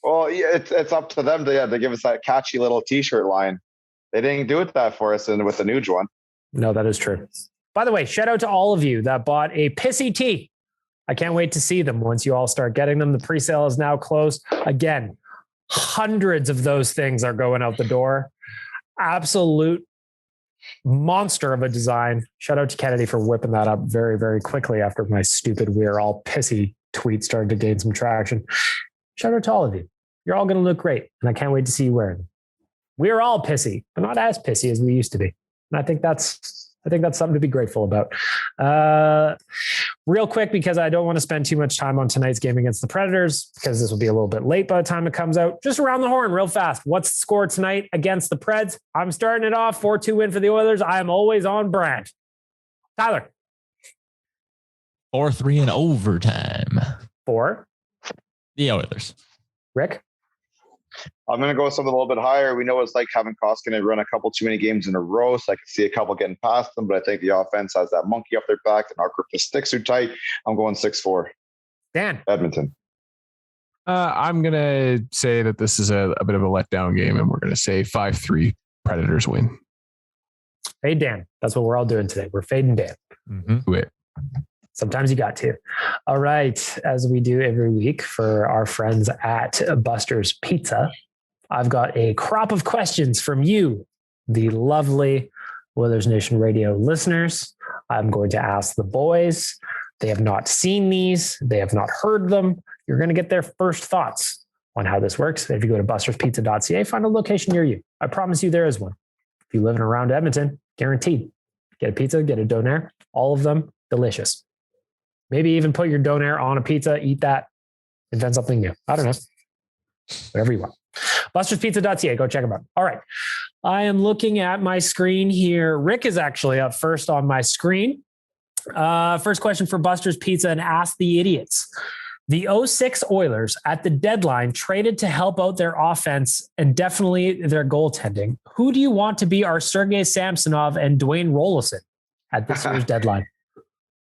Well, yeah, it's up to them to give us that catchy little T-shirt line. They didn't do it that for us with the Nuge one. No, that is true. By the way, shout out to all of you that bought a pissy tee. I can't wait to see them once you all start getting them. The pre-sale is now closed. Again, hundreds of those things are going out the door. Absolute monster of a design. Shout out to Kennedy for whipping that up very, very quickly after my stupid "we're all pissy" tweet started to gain some traction. Shout out to all of you. You're all going to look great, and I can't wait to see you wearing them. We're all pissy, but not as pissy as we used to be. And I think that's something to be grateful about. Real quick, because I don't want to spend too much time on tonight's game against the Predators, because this will be a little bit late by the time it comes out. Just around the horn real fast. What's the score tonight against the Preds? I'm starting it off 4-2 win for the Oilers. I am always on brand. Tyler. 4-3 in overtime. For the Oilers. Rick? I'm going to go something a little bit higher. We know what it's like having Koskinen run a couple too many games in a row, so I can see a couple getting past them, but I think the offense has that monkey off their back. They're not grip the sticks too tight. I'm going 6-4. Dan? Edmonton. I'm going to say that this is a bit of a letdown game, and we're going to say 5-3 Predators win. Fade Dan. That's what we're all doing today. We're fading Dan. Mm-hmm. Sometimes you got to. All right. As we do every week for our friends at Buster's Pizza, I've got a crop of questions from you, the lovely Oilers Nation Radio listeners. I'm going to ask the boys. They have not seen these. They have not heard them. You're going to get their first thoughts on how this works. If you go to busterspizza.ca, find a location near you. I promise you there is one. If you live in around Edmonton, guaranteed. Get a pizza, get a donair. All of them delicious. Maybe even put your donair on a pizza, eat that, invent something new. I don't know. Whatever you want. BustersPizza.ca. Go check them out. All right. I am looking at my screen here. Rick is actually up first on my screen. First question for Buster's Pizza and Ask the Idiots. The 06 Oilers at the deadline traded to help out their offense and definitely their goaltending. Who do you want to be our Sergei Samsonov and Dwayne Rolison at this year's deadline?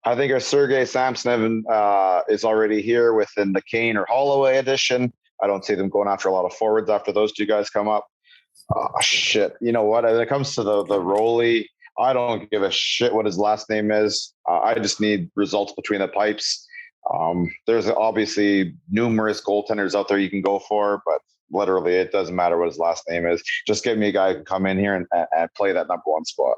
I think our Sergei Samsonov is already here within the Kane or Holloway edition. I don't see them going after a lot of forwards after those two guys come up. Shit. You know what? When it comes to the Roley, I don't give a shit what his last name is. I just need results between the pipes. There's obviously numerous goaltenders out there you can go for, but literally it doesn't matter what his last name is. Just give me a guy who can come in here and play that number one spot.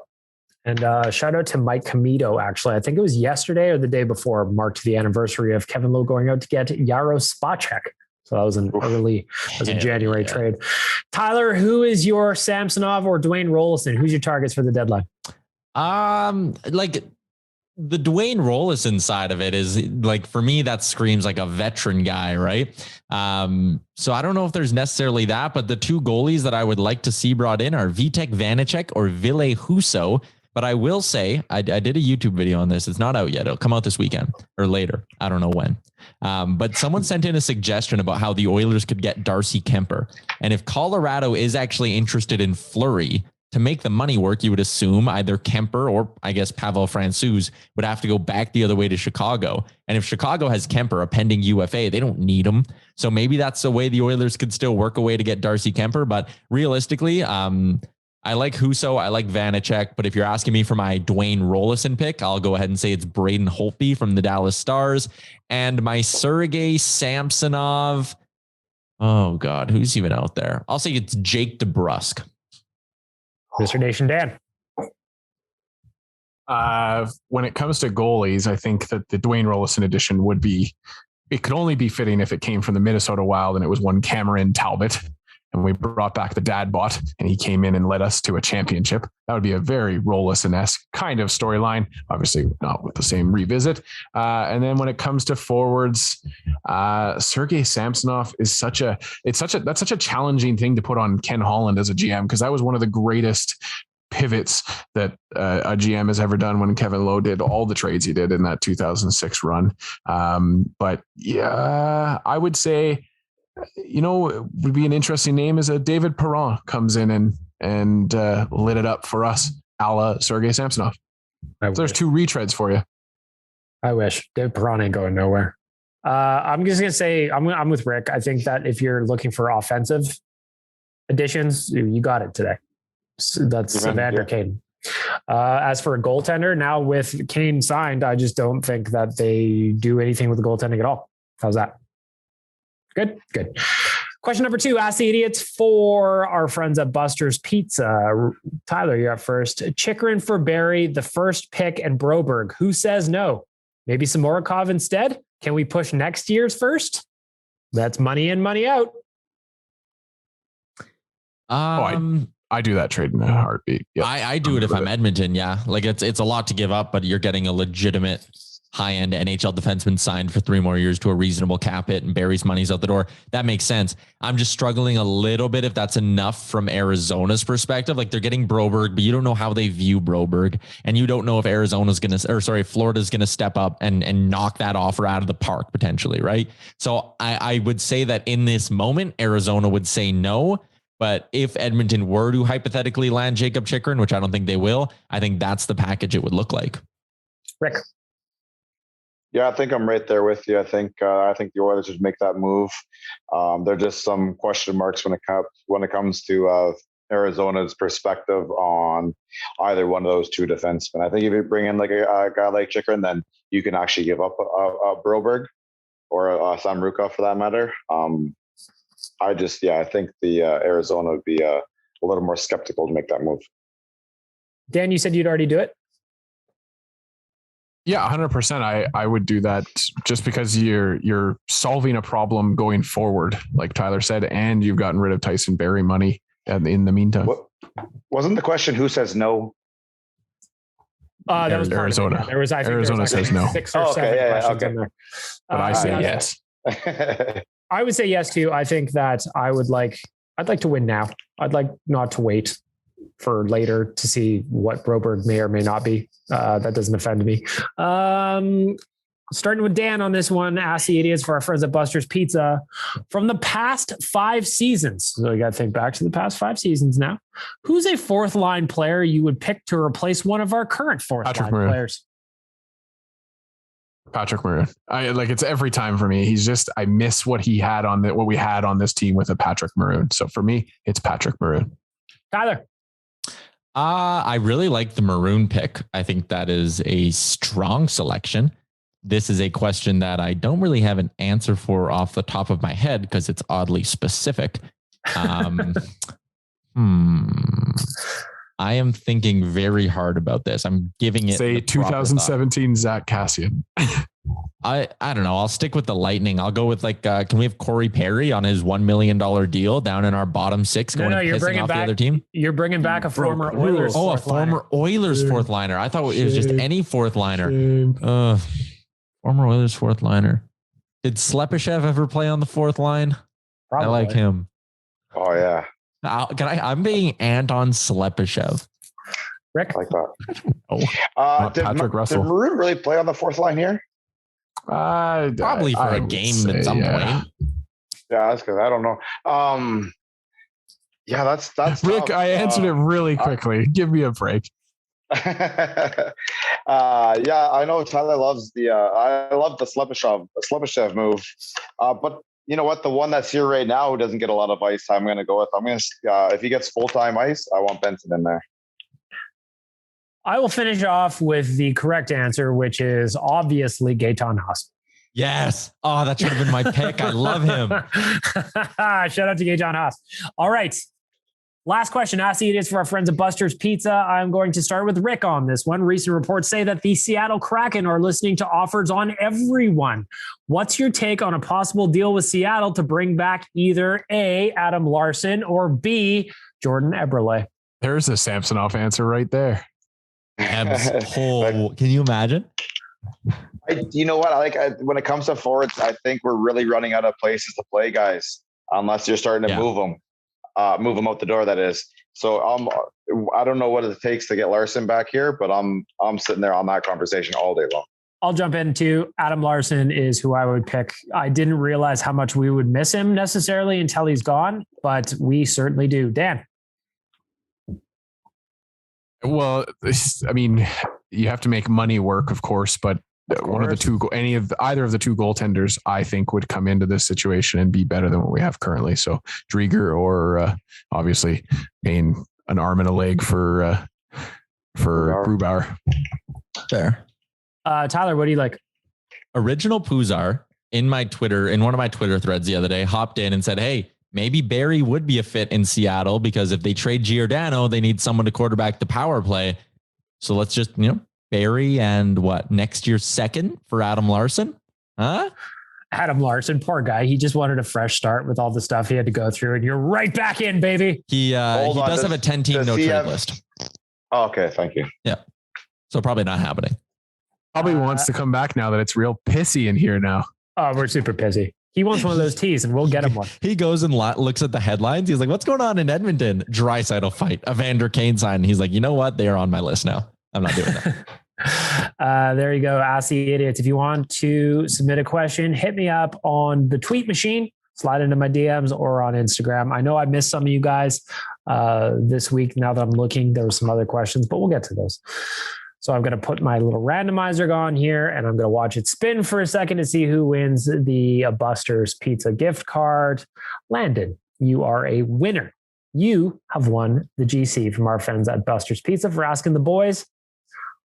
And shout out to Mike Comito, actually. I think it was yesterday or the day before marked the anniversary of Kevin Lowe going out to get Jaros Spacek. So that was a January trade. Tyler, who is your Samsonov or Dwayne Rolison? Who's your targets for the deadline? Like the Dwayne Rolison side of it is like, for me, that screams like a veteran guy, right? So I don't know if there's necessarily that, but the two goalies that I would like to see brought in are Vitek Vanacek or Ville Husso. But I will say, I did a YouTube video on this. It's not out yet. It'll come out this weekend or later. I don't know when. But someone sent in a suggestion about how the Oilers could get Darcy Kemper. And if Colorado is actually interested in Fleury, to make the money work, you would assume either Kemper or I guess Pavel Francouz would have to go back the other way to Chicago. And if Chicago has Kemper, a pending UFA, they don't need him. So maybe that's the way the Oilers could still work a way to get Darcy Kemper. But realistically, I like Husso. I like Vanacek. But if you're asking me for my Dwayne Rolison pick, I'll go ahead and say it's Braden Holtby from the Dallas Stars. And my Sergei Samsonov. Oh, God. Who's even out there? I'll say it's Jake DeBrusk. Mr. Nation Dan. When it comes to goalies, I think that the Dwayne Rolison edition it could only be fitting if it came from the Minnesota Wild and it was one Cameron Talbot. And we brought back the dad bot and he came in and led us to a championship. That would be a very Rolison-esque kind of storyline, obviously not with the same revisit. And then when it comes to forwards, Sergei Samsonov is such a challenging thing to put on Ken Holland as a GM, because that was one of the greatest pivots that a GM has ever done when Kevin Lowe did all the trades he did in that 2006 run. But yeah, I would say would be an interesting name is a David Perron comes in and lit it up for us, a la Sergei Samsonov. There's 2 retreads for you. I wish. David Perron ain't going nowhere. I'm just going to say, I'm with Rick. I think that if you're looking for offensive additions, you got it today. So that's Evander Kane. As for a goaltender, now with Kane signed, I just don't think that they do anything with the goaltending at all. How's that? Good. Question number 2, Ask the Idiots for our friends at Buster's Pizza. Tyler, you're up first. Chychrun for Barry, the first pick, and Broberg. Who says no? Maybe some Morikov instead? Can we push next year's first? That's money in, money out. I do that trade in a heartbeat. Yep. I do it if I'm Edmonton. Yeah. Like it's a lot to give up, but you're getting a legitimate high-end NHL defenseman signed for 3 more years to a reasonable cap hit, and Barry's money's out the door. That makes sense. I'm just struggling a little bit if that's enough from Arizona's perspective. Like they're getting Broberg, but you don't know how they view Broberg, and you don't know if Florida's going to step up and knock that offer out of the park potentially, right? So I would say that in this moment, Arizona would say no. But if Edmonton were to hypothetically land Jacob Chychrun, which I don't think they will, I think that's the package it would look like. Rick. Yeah, I think I'm right there with you. I think the Oilers would make that move. There are just some question marks when it comes to Arizona's perspective on either one of those 2 defensemen. I think if you bring in like a guy like Chychrun, then you can actually give up a Broberg or Sam Rukov for that matter. I think the Arizona would be a little more skeptical to make that move. Dan, you said you'd already do it? Yeah, 100%. I would do that just because you're solving a problem going forward, like Tyler said, and you've gotten rid of Tyson Barrie money in the meantime. Wasn't the question who says no? That was Arizona. There was, I think Arizona says no. 6 or 7 questions in there. But I say yes. I would say yes too. I think that I'd like to win now. I'd like not to wait for later to see what Broberg may or may not be. That doesn't offend me. Starting with Dan on this one, Ask the Idiots for our friends at Buster's Pizza. From the past 5 seasons, so you got to think back to the past 5 seasons now. Who's a 4th line player you would pick to replace one of our current 4th line players? Patrick Maroon. It's every time for me. I miss what we had on this team with a Patrick Maroon. So for me, it's Patrick Maroon. Tyler. I really like the Maroon pick. I think that is a strong selection. This is a question that I don't really have an answer for off the top of my head because it's oddly specific. I am thinking very hard about this. I'm giving it. Say 2017 Zach Kassian. I don't know. I'll stick with the Lightning. I'll go with can we have Corey Perry on his $1 million deal down in our bottom 6 going and pissing off the other team? You're bringing back a former Oilers. Oh, a former Oilers 4th liner. I thought it was just any 4th liner. Former Oilers 4th liner. Did Slepyshev ever play on the 4th line? Probably. I like him. Oh yeah. I'm being Anton Slepyshev. Rick? I like that. Patrick Russell. Did Maroon really play on the 4th line here? Probably for a game at some point. Yeah, that's because I don't know. Yeah, that's Rick. Tough. I answered it really quickly. Give me a break. Yeah, I know Tyler loves I love the Slepyshev move. But you know what? The one that's here right now who doesn't get a lot of ice, I'm going to go with. If he gets full-time ice, I want Benson in there. I will finish off with the correct answer, which is obviously Gaetan Haas. Yes. Oh, that should have been my pick. I love him. Shout out to Gaetan Haas. All right. Last question. Ask the Idiots for our friends at Buster's Pizza. I'm going to start with Rick on this one. Recent reports say that the Seattle Kraken are listening to offers on everyone. What's your take on a possible deal with Seattle to bring back either A, Adam Larson, or B, Jordan Eberle? There's a Samsonov answer right there. Can you imagine? You know what? When it comes to forwards, I think we're really running out of places to play guys, unless you're starting to move them out the door. That is. So I don't know what it takes to get Larson back here, but I'm sitting there on that conversation all day long. I'll jump in too. Adam Larsson is who I would pick. I didn't realize how much we would miss him necessarily until he's gone, but we certainly do. Dan. Well, I mean, you have to make money work, of course, but one of the two, either of the two goaltenders, I think would come into this situation and be better than what we have currently. So Drieger or obviously paying an arm and a leg for Grubauer. Fair. Tyler, what do you like? Original Puzar in one of my Twitter threads the other day, hopped in and said, hey, maybe Barry would be a fit in Seattle because if they trade Giordano, they need someone to quarterback the power play. So let's just, Barry and next year's second for Adam Larsson? Huh? Adam Larsson, poor guy. He just wanted a fresh start with all the stuff he had to go through, and you're right back in, baby. He does have a 10-team no-trade list. Oh, okay, thank you. Yeah. So probably not happening. Probably wants to come back now that it's real pissy in here now. Oh, we're super pissy. He wants one of those teas, and we'll get him one. He goes and looks at the headlines. He's like, what's going on in Edmonton? Draisaitl fight. Evander Kane sign. And he's like, you know what? They are on my list now. I'm not doing that. There you go. Ask the Idiots. If you want to submit a question, hit me up on the tweet machine, slide into my DMs or on Instagram. I know I missed some of you guys this week. Now that I'm looking, there were some other questions, but we'll get to those. So I'm going to put my little randomizer on here and I'm going to watch it spin for a second to see who wins the Buster's Pizza gift card. Landon, you are a winner. You have won the GC from our friends at Buster's Pizza for asking the boys,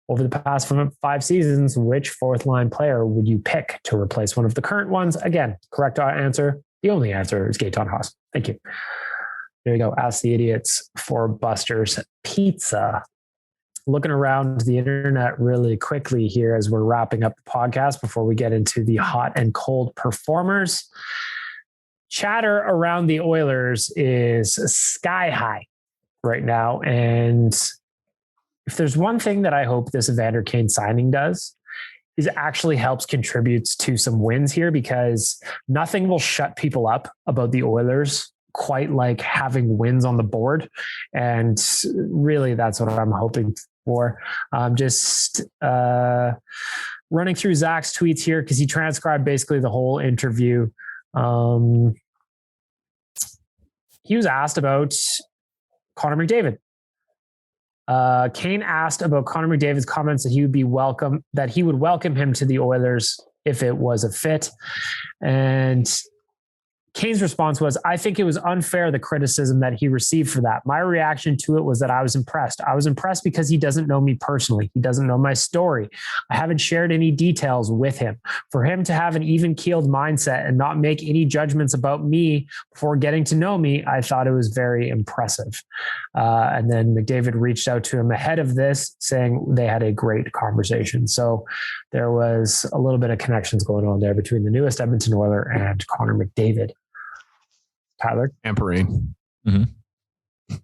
over the past 5 seasons, which fourth line player would you pick to replace one of the current ones? Again, correct answer. The only answer is Gaetan Haas. Thank you. There you go. Ask the Idiots for Buster's Pizza. Looking around the internet really quickly here as we're wrapping up the podcast before we get into the hot and cold performers. Chatter around the Oilers is sky high right now. And if there's one thing that I hope this Evander Kane signing does, is it actually helps contributes to some wins here, because nothing will shut people up about the Oilers quite like having wins on the board. And really that's what I'm hoping for. Just running through Zach's tweets here, because he transcribed basically the whole interview. He was asked about Connor McDavid. Kane asked about Connor McDavid's comments that he would welcome him to the Oilers if it was a fit. And Kane's response was, I think it was unfair, the criticism that he received for that. My reaction to it was that I was impressed. I was impressed because he doesn't know me personally. He doesn't know my story. I haven't shared any details with him. For him to have an even-keeled mindset and not make any judgments about me before getting to know me, I thought it was very impressive. And then McDavid reached out to him ahead of this, saying they had a great conversation. So there was a little bit of connections going on there between the newest Edmonton Oiler and Connor McDavid. Tyler? Tampering. Mm-hmm.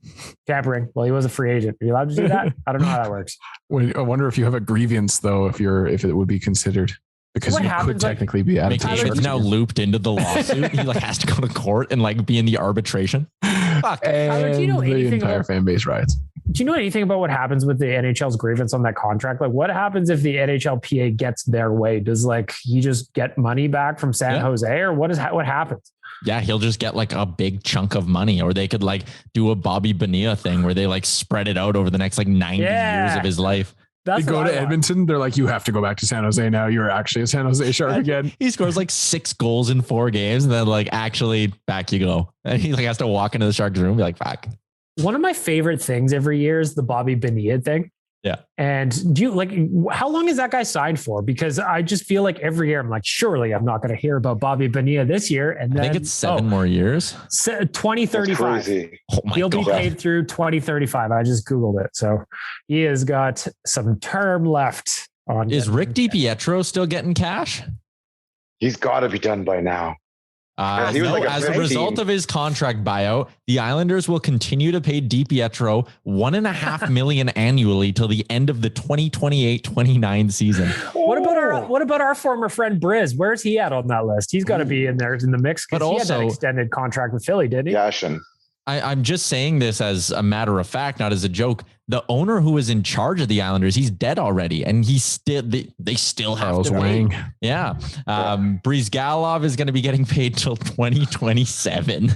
Tampering. Well, he was a free agent. Are you allowed to do that? I don't know how that works. I wonder if you have a grievance though, if it would be considered, because you could technically be out of McDavid's now looped into the lawsuit. He has to go to court and be in the arbitration. Fuck. Tyler, do you know anything the entire fan base riots? Do you know anything about what happens with the NHL's grievance on that contract? Like, what happens if the NHLPA gets their way? Does he just get money back from San Jose, or what happens? Yeah, he'll just get a big chunk of money, or they could do a Bobby Bonilla thing where they spread it out over the next 90 years of his life. They go to Edmonton. They're like, you have to go back to San Jose now. You're actually a San Jose Shark again. He scores 6 goals in 4 games, and then actually back you go. And he has to walk into the Sharks room and be like, fuck. One of my favorite things every year is the Bobby Bonilla thing. Yeah. And do you how long is that guy signed for? Because I just feel like every year I'm surely I'm not going to hear about Bobby Bonilla this year. And then, I think it's 7 more years. 2035. Oh my He'll God. be paid through 2035. I just Googled it. So he has got some term left on. Is Rick DiPietro still getting cash? He's got to be done by now. As a result of his contract buyout, the Islanders will continue to pay DiPietro $1.5 million annually till the end of the 2028-29 season. What about our former friend Briz? Where's he at on that list? He's got to be in there in the mix, because he had that extended contract with Philly, didn't he? Yashin. I'm just saying this as a matter of fact, not as a joke. The owner who is in charge of the Islanders, he's dead already, and they still have to pay. Yeah. Brizgalov is going to be getting paid till 2027.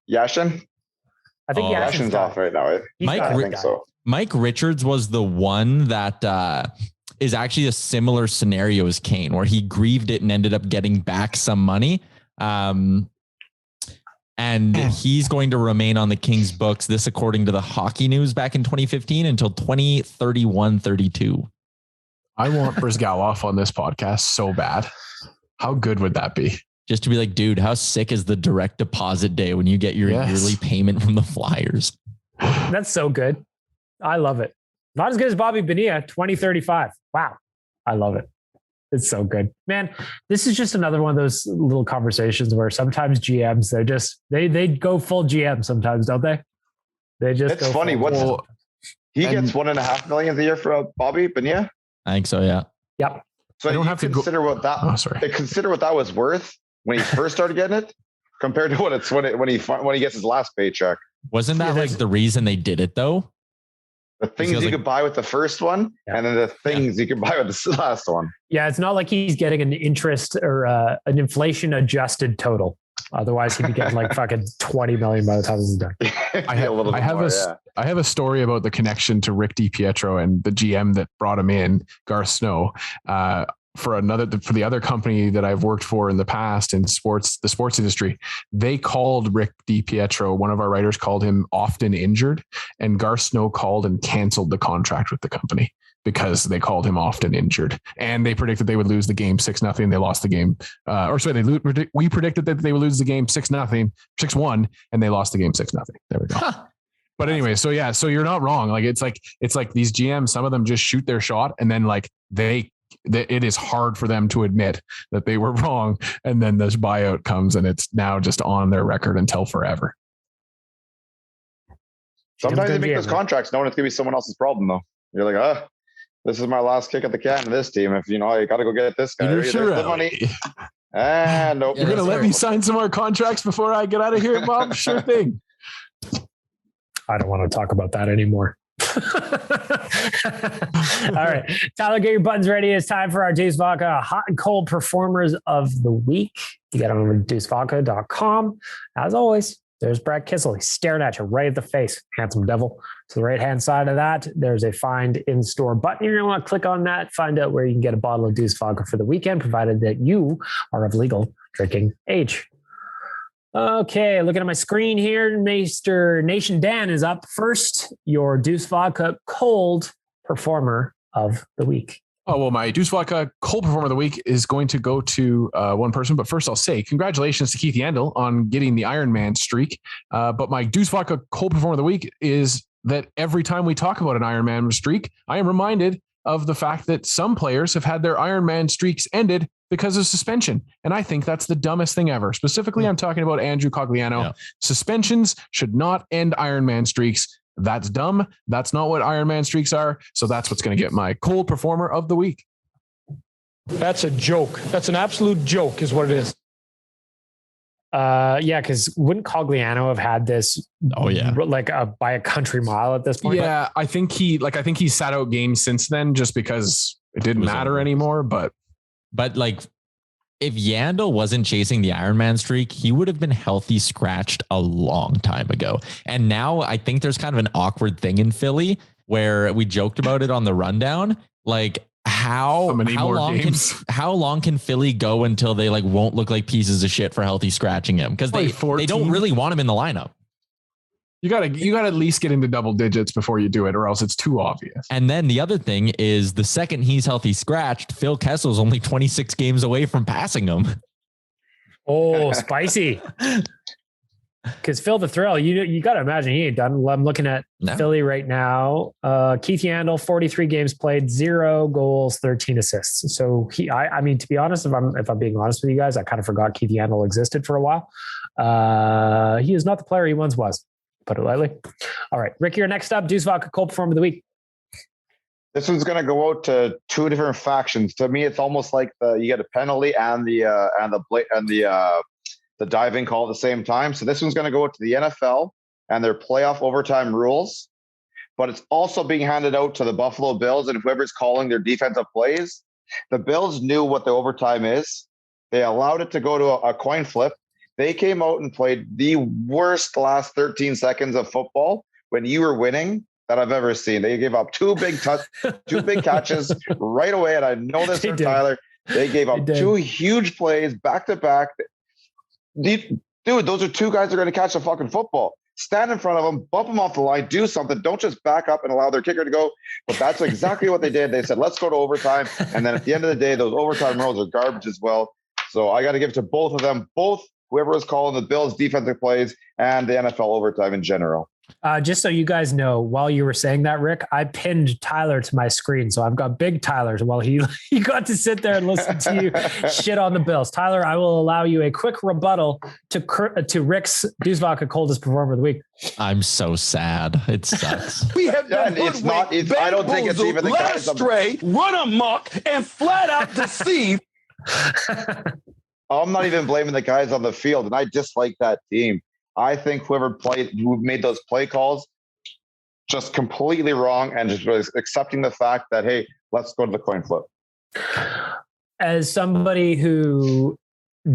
Yashin? I think Yashin's off right now. I think so. Mike Richards was the one that is actually a similar scenario as Kane, where he grieved it and ended up getting back some money. And he's going to remain on the Kings books. This, according to the Hockey News back in 2015 until 2031-32. I want Brizgalov on this podcast so bad. How good would that be? Just to be like, dude, how sick is the direct deposit day when you get your yearly payment from the Flyers? That's so good. I love it. Not as good as Bobby Bonilla, 2035. Wow. I love it. It's so good, man. This is just another one of those little conversations where sometimes GMs, they go full GM sometimes, don't they? They just, it's funny. He gets $1.5 million a year for Bobby Bonilla. I think so. Yeah. Yep. So I don't have to consider what that was worth when he first started getting it compared to when he gets his last paycheck. Wasn't that like the reason they did it though? The things you could buy with the first one, and then the things you could buy with the last one. Yeah, it's not like he's getting an interest or an inflation adjusted total. Otherwise, he'd be getting like fucking 20 million by the time this is done. I have a story about the connection to Rick DiPietro and the GM that brought him in, Garth Snow. For the other company that I've worked for in the past in the sports industry, they called Rick DiPietro, one of our writers called him often injured, and Garth Snow called and canceled the contract with the company because they called him often injured, and they predicted they would lose the game 6-0. They lost the game. We predicted that they would lose the game 6-0, 6-1, and they lost the game 6-0. There we go. But anyway, so you're not wrong. Like, it's like these GMs, some of them just shoot their shot, and then like it is hard for them to admit that they were wrong. And then this buyout comes and it's now just on their record until forever. Sometimes they make those contracts knowing it's going to be someone else's problem though. You're like, this is my last kick at the can of this team. If I got to go get this guy, there's the money. Nope. You're going to let me sign some more contracts before I get out of here, Bob? Sure thing. I don't want to talk about that anymore. All right, Tyler, get your buttons ready. It's time for our Deuce Vodka hot and cold performers of the week. You got them over to deucevodka.com. As always, there's Brad Kissel. He's staring at you right at the face. Handsome devil. To the right-hand side of that, there's a find in-store button. You're going to want to click on that, find out where you can get a bottle of Deuce Vodka for the weekend, provided that you are of legal drinking age. Okay, looking at my screen here, Mr. Nation Dan is up first. Your Deuce Vodka cold performer of the week. Oh, well, my Deuce Vodka cold performer of the week is going to go to one person. But first, I'll say congratulations to Keith Yandel on getting the Ironman streak. But my Deuce Vodka cold performer of the week is that every time we talk about an Ironman streak, I am reminded of the fact that some players have had their Ironman streaks ended because of suspension. And I think that's the dumbest thing ever. Specifically, I'm talking about Andrew Cogliano. Yeah. Suspensions should not end Ironman streaks. That's dumb. That's not what Ironman streaks are. So that's what's going to get my cold performer of the week. That's a joke. That's an absolute joke is what it is. Yeah, because wouldn't Cogliano have had this? Oh yeah, like by a country mile at this point. Yeah, I think he sat out games since then just because it didn't matter anymore. But like, if Yandel wasn't chasing the Ironman streak, he would have been healthy scratched a long time ago. And now I think there's kind of an awkward thing in Philly where we joked about it on the rundown. Like, how long can Philly go until they like won't look like pieces of shit for healthy scratching him? Because they don't really want him in the lineup. You gotta at least get into double digits before you do it, or else it's too obvious. And then the other thing is, the second he's healthy scratched, Phil Kessel's only 26 games away from passing him. Oh, spicy. Because Phil the Thrill, you got to imagine he ain't done. I'm looking at Philly right now. Keith Yandel, 43 games played, 0 goals, 13 assists. So I mean, to be honest, if I'm being honest with you guys, I kind of forgot Keith Yandel existed for a while. He is not the player he once was. Put it lightly. All right, Rick, you're next up. Deuce Vodka cold performer of the week. This one's going to go out to two different factions. To me, it's almost like you get a penalty and the the diving call at the same time. So this one's going to go to the NFL and their playoff overtime rules, but it's also being handed out to the Buffalo Bills and whoever's calling their defensive plays. The Bills knew what the overtime is. They allowed it to go to a coin flip. They came out and played the worst last 13 seconds of football when you were winning that I've ever seen. They gave up two big catches right away. And I know this from Tyler. They gave up two huge plays back to back. Dude, those are two guys that are going to catch the fucking football. Stand in front of them, bump them off the line, do something. Don't just back up and allow their kicker to go. But that's exactly what they did. They said, let's go to overtime. And then at the end of the day, those overtime rules are garbage as well. So I got to give it to both of them, whoever was calling the Bills defensive plays and the NFL overtime in general. Just so you guys know, while you were saying that, Rick, I pinned Tyler to my screen. So I've got big Tyler while he got to sit there and listen to you shit on the Bills. Tyler, I will allow you a quick rebuttal to Rick's Deuce Vodka coldest performer of the week. I'm so sad. It sucks. We have done I don't think it's even the led astray, run amok, and flat out deceive. I'm not even blaming the guys on the field, and I dislike that team. I think who made those play calls just completely wrong and just was accepting the fact that, hey, let's go to the coin flip. As somebody who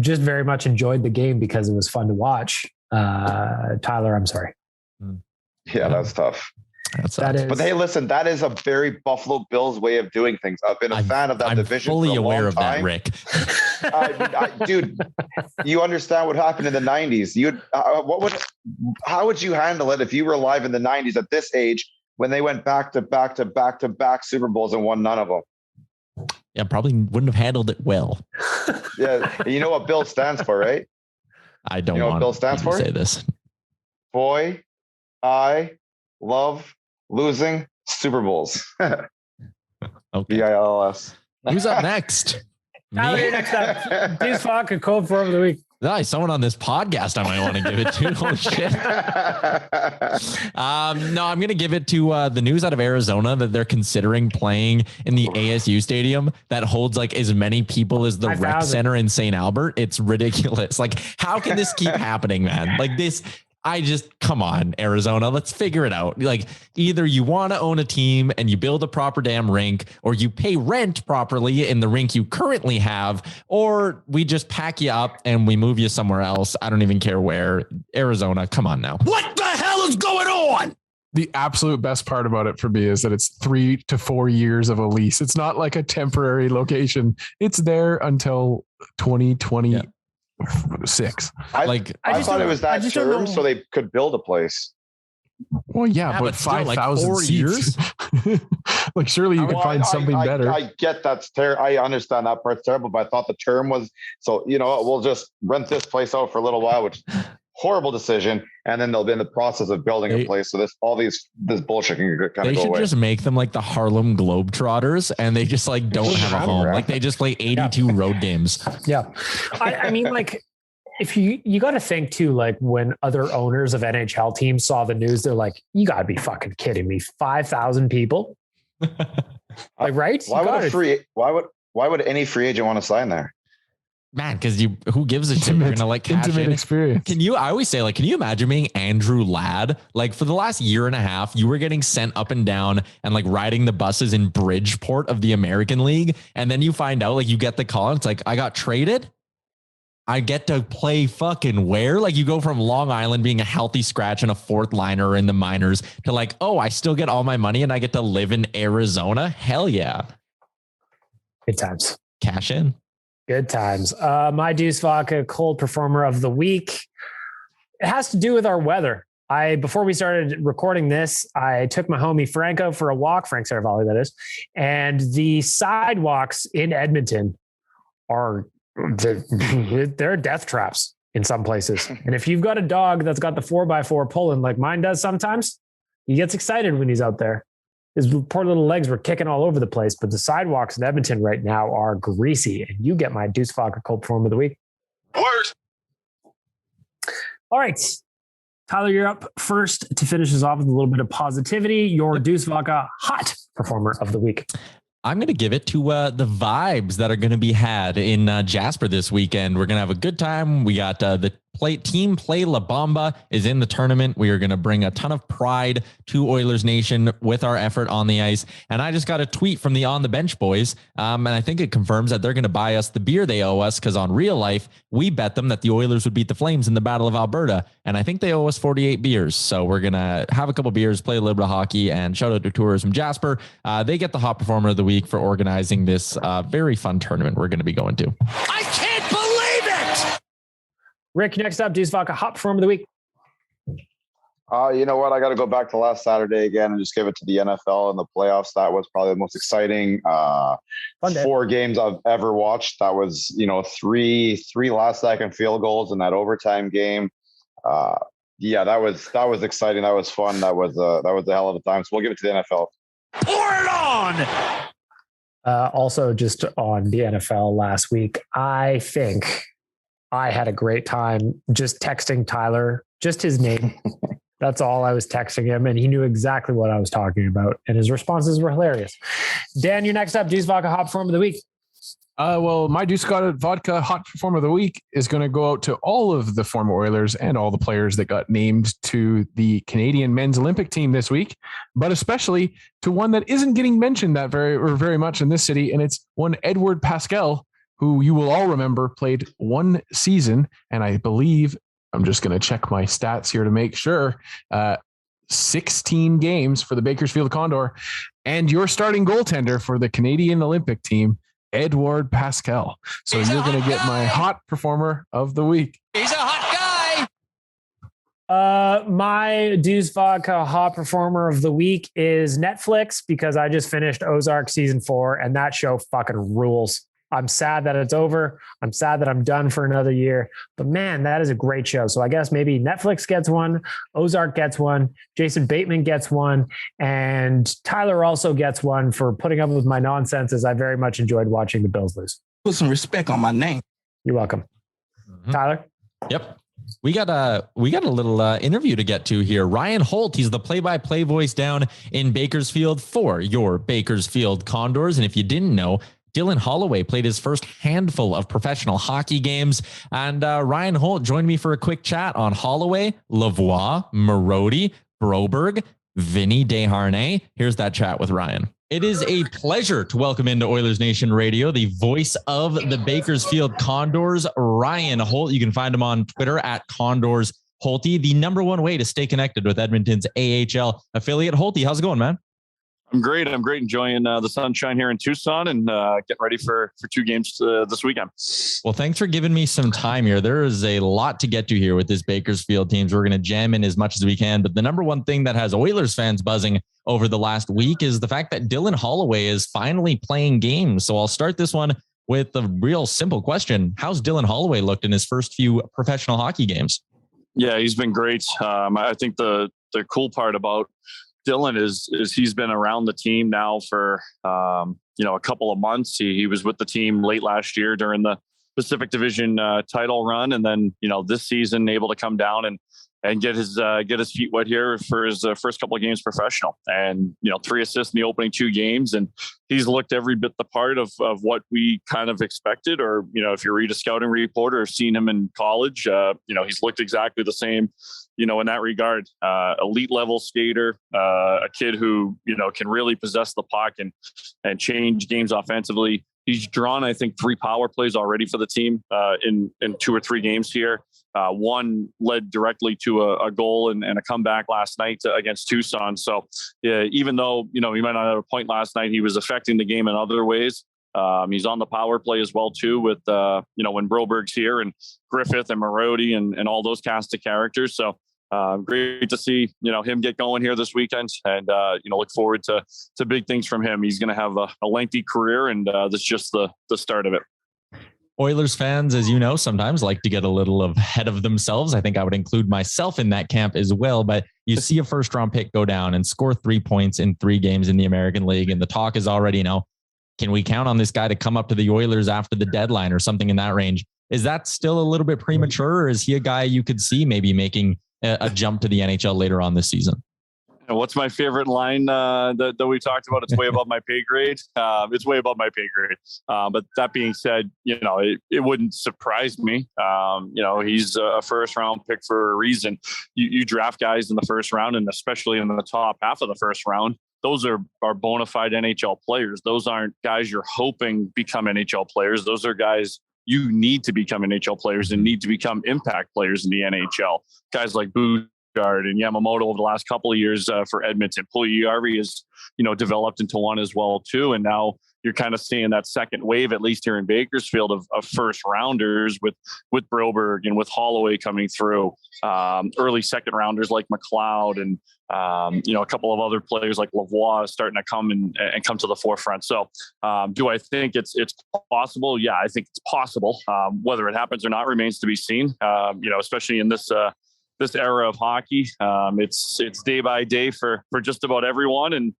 just very much enjoyed the game because it was fun to watch, Tyler, I'm sorry. Yeah, that's tough. But hey, listen, that is a very Buffalo Bills way of doing things. I've been a fan of that division. I'm fully aware of that, Rick. Dude, you understand what happened in the 90s. How would you handle it if you were alive in the 90s at this age when they went back to back Super Bowls and won none of them? Yeah, probably wouldn't have handled it well. Yeah, you know what Bill stands for, right? I don't know want what Bill stands for? Say this. Boy, I love losing Super Bowls. Okay. BILS. Who's up next? Tyler, next up. Deuce Vodka cold performer of the week. Nice. Someone on this podcast I might want to give it to. Holy shit. No, I'm going to give it to the news out of Arizona that they're considering playing in the ASU stadium that holds like as many people as the rec center in St. Albert. It's ridiculous. Like, how can this keep happening, man? Like this. Come on, Arizona, let's figure it out. Like, either you want to own a team and you build a proper damn rink, or you pay rent properly in the rink you currently have, or we just pack you up and we move you somewhere else. I don't even care where. Arizona, come on now. What the hell is going on? The absolute best part about it for me is that it's 3 to 4 years of a lease. It's not like a temporary location. It's there until 2020. Yeah. 6. I thought it was that term so they could build a place. Well, yeah, but 5,000 like years. Like, surely you could find something better. I get that's terrible. I understand that part's terrible, but I thought the term was so. We'll just rent this place out for a little while, which horrible decision, and then they'll be in the process of building a place. So this bullshit can kind of go away. They should just make them like the Harlem Globetrotters, and they just like don't have a home. Like they just play 82 road games. Yeah, I mean, like if you got to think too, like when other owners of NHL teams saw the news, they're like, "You got to be fucking kidding me! 5,000 people." Like, right? Why would any free agent want to sign there? Man, because who gives a shit? You're gonna like cash intimate in. Experience. I always say, like, can you imagine being Andrew Ladd? Like, for the last year and a half, you were getting sent up and down and like riding the buses in Bridgeport of the American League. And then you find out, like, you get the call and it's like, I got traded. I get to play fucking where? Like, you go from Long Island being a healthy scratch and a fourth liner in the minors to like, oh, I still get all my money and I get to live in Arizona. Hell yeah. Good times. Cash in. Good times. My Deuce Vodka cold performer of the week. It has to do with our weather. Before we started recording this, I took my homie Franco for a walk, Frank Saravalli, that is. And the sidewalks in Edmonton they're death traps in some places. And if you've got a dog that's got the 4x4 pulling like mine does sometimes, he gets excited when he's out there. His poor little legs were kicking all over the place, but the sidewalks in Edmonton right now are greasy. And you get my Deuce Vodka cold performer of the week. Word. All right. Tyler, you're up first to finish us off with a little bit of positivity. Your Deuce Vodka hot performer of the week. I'm going to give it to the vibes that are going to be had in Jasper this weekend. We're going to have a good time. We got the team play La Bamba is in the tournament. We are going to bring a ton of pride to Oilers Nation with our effort on the ice. And I just got a tweet from the On the Bench boys. And I think it confirms that they're going to buy us the beer they owe us, because on real life, we bet them that the Oilers would beat the Flames in the Battle of Alberta. And I think they owe us 48 beers. So we're going to have a couple beers, play a little bit of hockey, and shout out to Tourism Jasper. They get the Hot Performer of the Week for organizing this very fun tournament we're going to be going to. I can't believe it! Rick, next up, Deuce Vodka Hot Performer of the Week. You know what? I got to go back to last Saturday again and just give it to the NFL and the playoffs. That was probably the most exciting 4 games I've ever watched. That was, three last-second field goals in that overtime game. Yeah, that was exciting. That was fun. That was a hell of a time. So we'll give it to the NFL. Pour it on! Also, just on the NFL last week, I think I had a great time just texting Tyler, just his name. That's all I was texting him, and he knew exactly what I was talking about, and his responses were hilarious. Dan, you're next up. Deuce Vodka Hot Performer of the Week. Well, my Deuce Vodka Hot Performer of the Week is going to go out to all of the former Oilers and all the players that got named to the Canadian men's Olympic team this week, but especially to one that isn't getting mentioned that very much in this city, and it's one Edward Pascal, who you will all remember played 1 season, and I believe, I'm just going to check my stats here to make sure, 16 games for the Bakersfield Condor, and your starting goaltender for the Canadian Olympic team, Edward Pascal. So you're going to get my Hot Performer of the Week. He's a hot guy! My Deuce Vodka Hot Performer of the Week is Netflix, because I just finished Ozark season 4, and that show fucking rules. I'm sad that it's over. I'm sad that I'm done for another year, but man, that is a great show. So I guess maybe Netflix gets one, Ozark gets one, Jason Bateman gets one, and Tyler also gets one for putting up with my nonsense, as I very much enjoyed watching the Bills lose. Put some respect on my name. You're welcome. Mm-hmm. Tyler? Yep. We got a little interview to get to here. Ryan Holt, he's the play-by-play voice down in Bakersfield for your Bakersfield Condors. And if you didn't know, Dylan Holloway played his first handful of professional hockey games, and Ryan Holt joined me for a quick chat on Holloway, Lavoie, Marody, Broberg, Vinny Desharnais. Here's that chat with Ryan. It is a pleasure to welcome into Oilers Nation Radio the voice of the Bakersfield Condors, Ryan Holt. You can find him on Twitter at Condors Holty, the number one way to stay connected with Edmonton's AHL affiliate. Holty, how's it going, man? I'm great. Enjoying the sunshine here in Tucson, and getting ready for 2 games this weekend. Well, thanks for giving me some time here. There is a lot to get to here with this Bakersfield teams. We're going to jam in as much as we can. But the number one thing that has Oilers fans buzzing over the last week is the fact that Dylan Holloway is finally playing games. So I'll start this one with a real simple question. How's Dylan Holloway looked in his first few professional hockey games? Yeah, he's been great. I think the cool part about Dylan is he's been around the team now for a couple of months. He was with the team late last year during the Pacific Division title run, and then this season able to come down and get his feet wet here for his first couple of games professional, and 3 assists in the opening 2 games, and he's looked every bit the part of what we kind of expected, or if you read a scouting report or seen him in college, he's looked exactly the same. In that regard, elite level skater, a kid who, can really possess the puck and change games offensively. He's drawn, I think, 3 power plays already for the team in 2 or 3 games here. One led directly to a goal and a comeback last night against Tucson. So even though, he might not have a point last night, he was affecting the game in other ways. He's on the power play as well, too, with, when Broberg's here and Griffith and Marody and all those cast of characters. So great to see, him get going here this weekend, and, look forward to big things from him. He's going to have a lengthy career, and this is just the start of it. Oilers fans, as you know, sometimes like to get a little ahead of themselves. I think I would include myself in that camp as well. But you see a first round pick go down and score 3 points in 3 games in the American League, and the talk is already, can we count on this guy to come up to the Oilers after the deadline or something in that range? Is that still a little bit premature, or is he a guy you could see maybe making a jump to the NHL later on this season? what's my favorite line that we talked about? It's way above my pay grade. It's way above my pay grade. But that being said, it wouldn't surprise me. He's a first round pick for a reason. You draft guys in the first round, and especially in the top half of the first round, those are bona fide NHL players. Those aren't guys you're hoping become NHL players. Those are guys you need to become NHL players and need to become impact players in the NHL. Guys like Bouchard and Yamamoto over the last couple of years for Edmonton. Puljujärvi has, developed into one as well too. And now you're kind of seeing that second wave, at least here in Bakersfield, of first rounders with Broberg and with Holloway coming through, early second rounders like McLeod and, a couple of other players like Lavoie starting to come and come to the forefront. So do I think it's possible? Yeah, I think it's possible. Whether it happens or not remains to be seen, especially in this era of hockey. It's day by day for just about everyone. And,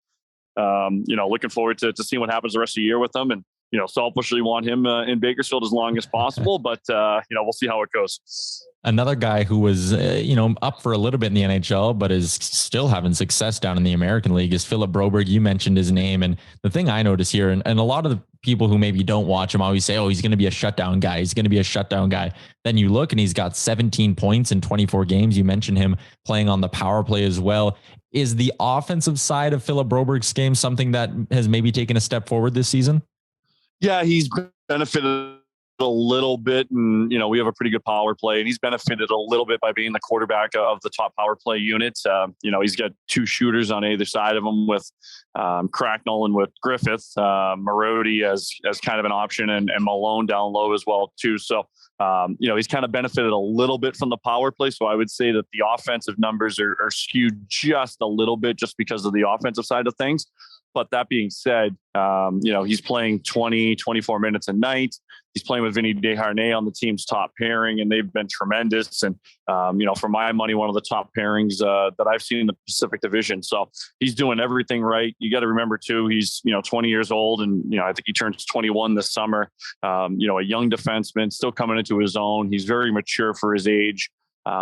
looking forward to seeing what happens the rest of the year with them. And, selfishly want him in Bakersfield as long as possible, but, we'll see how it goes. Another guy who was, up for a little bit in the NHL, but is still having success down in the American League is Philip Broberg. You mentioned his name. And the thing I notice here, and a lot of the people who maybe don't watch him always say, oh, he's going to be a shutdown guy. He's going to be a shutdown guy. Then you look and he's got 17 points in 24 games. You mentioned him playing on the power play as well. Is the offensive side of Philip Broberg's game something that has maybe taken a step forward this season? Yeah, he's benefited a little bit, and we have a pretty good power play, and he's benefited a little bit by being the quarterback of the top power play unit. He's got two shooters on either side of him with Cracknell and with Griffith, Marody as kind of an option, and Malone down low as well too. So he's kind of benefited a little bit from the power play. So I would say that the offensive numbers are skewed just a little bit just because of the offensive side of things. But that being said, he's playing 20, 24 minutes a night. He's playing with Vinny Desharnais on the team's top pairing, and they've been tremendous. And, for my money, one of the top pairings that I've seen in the Pacific Division. So he's doing everything right. You got to remember, too, he's, 20 years old, and, I think he turns 21 this summer. A young defenseman, still coming into his own. He's very mature for his age.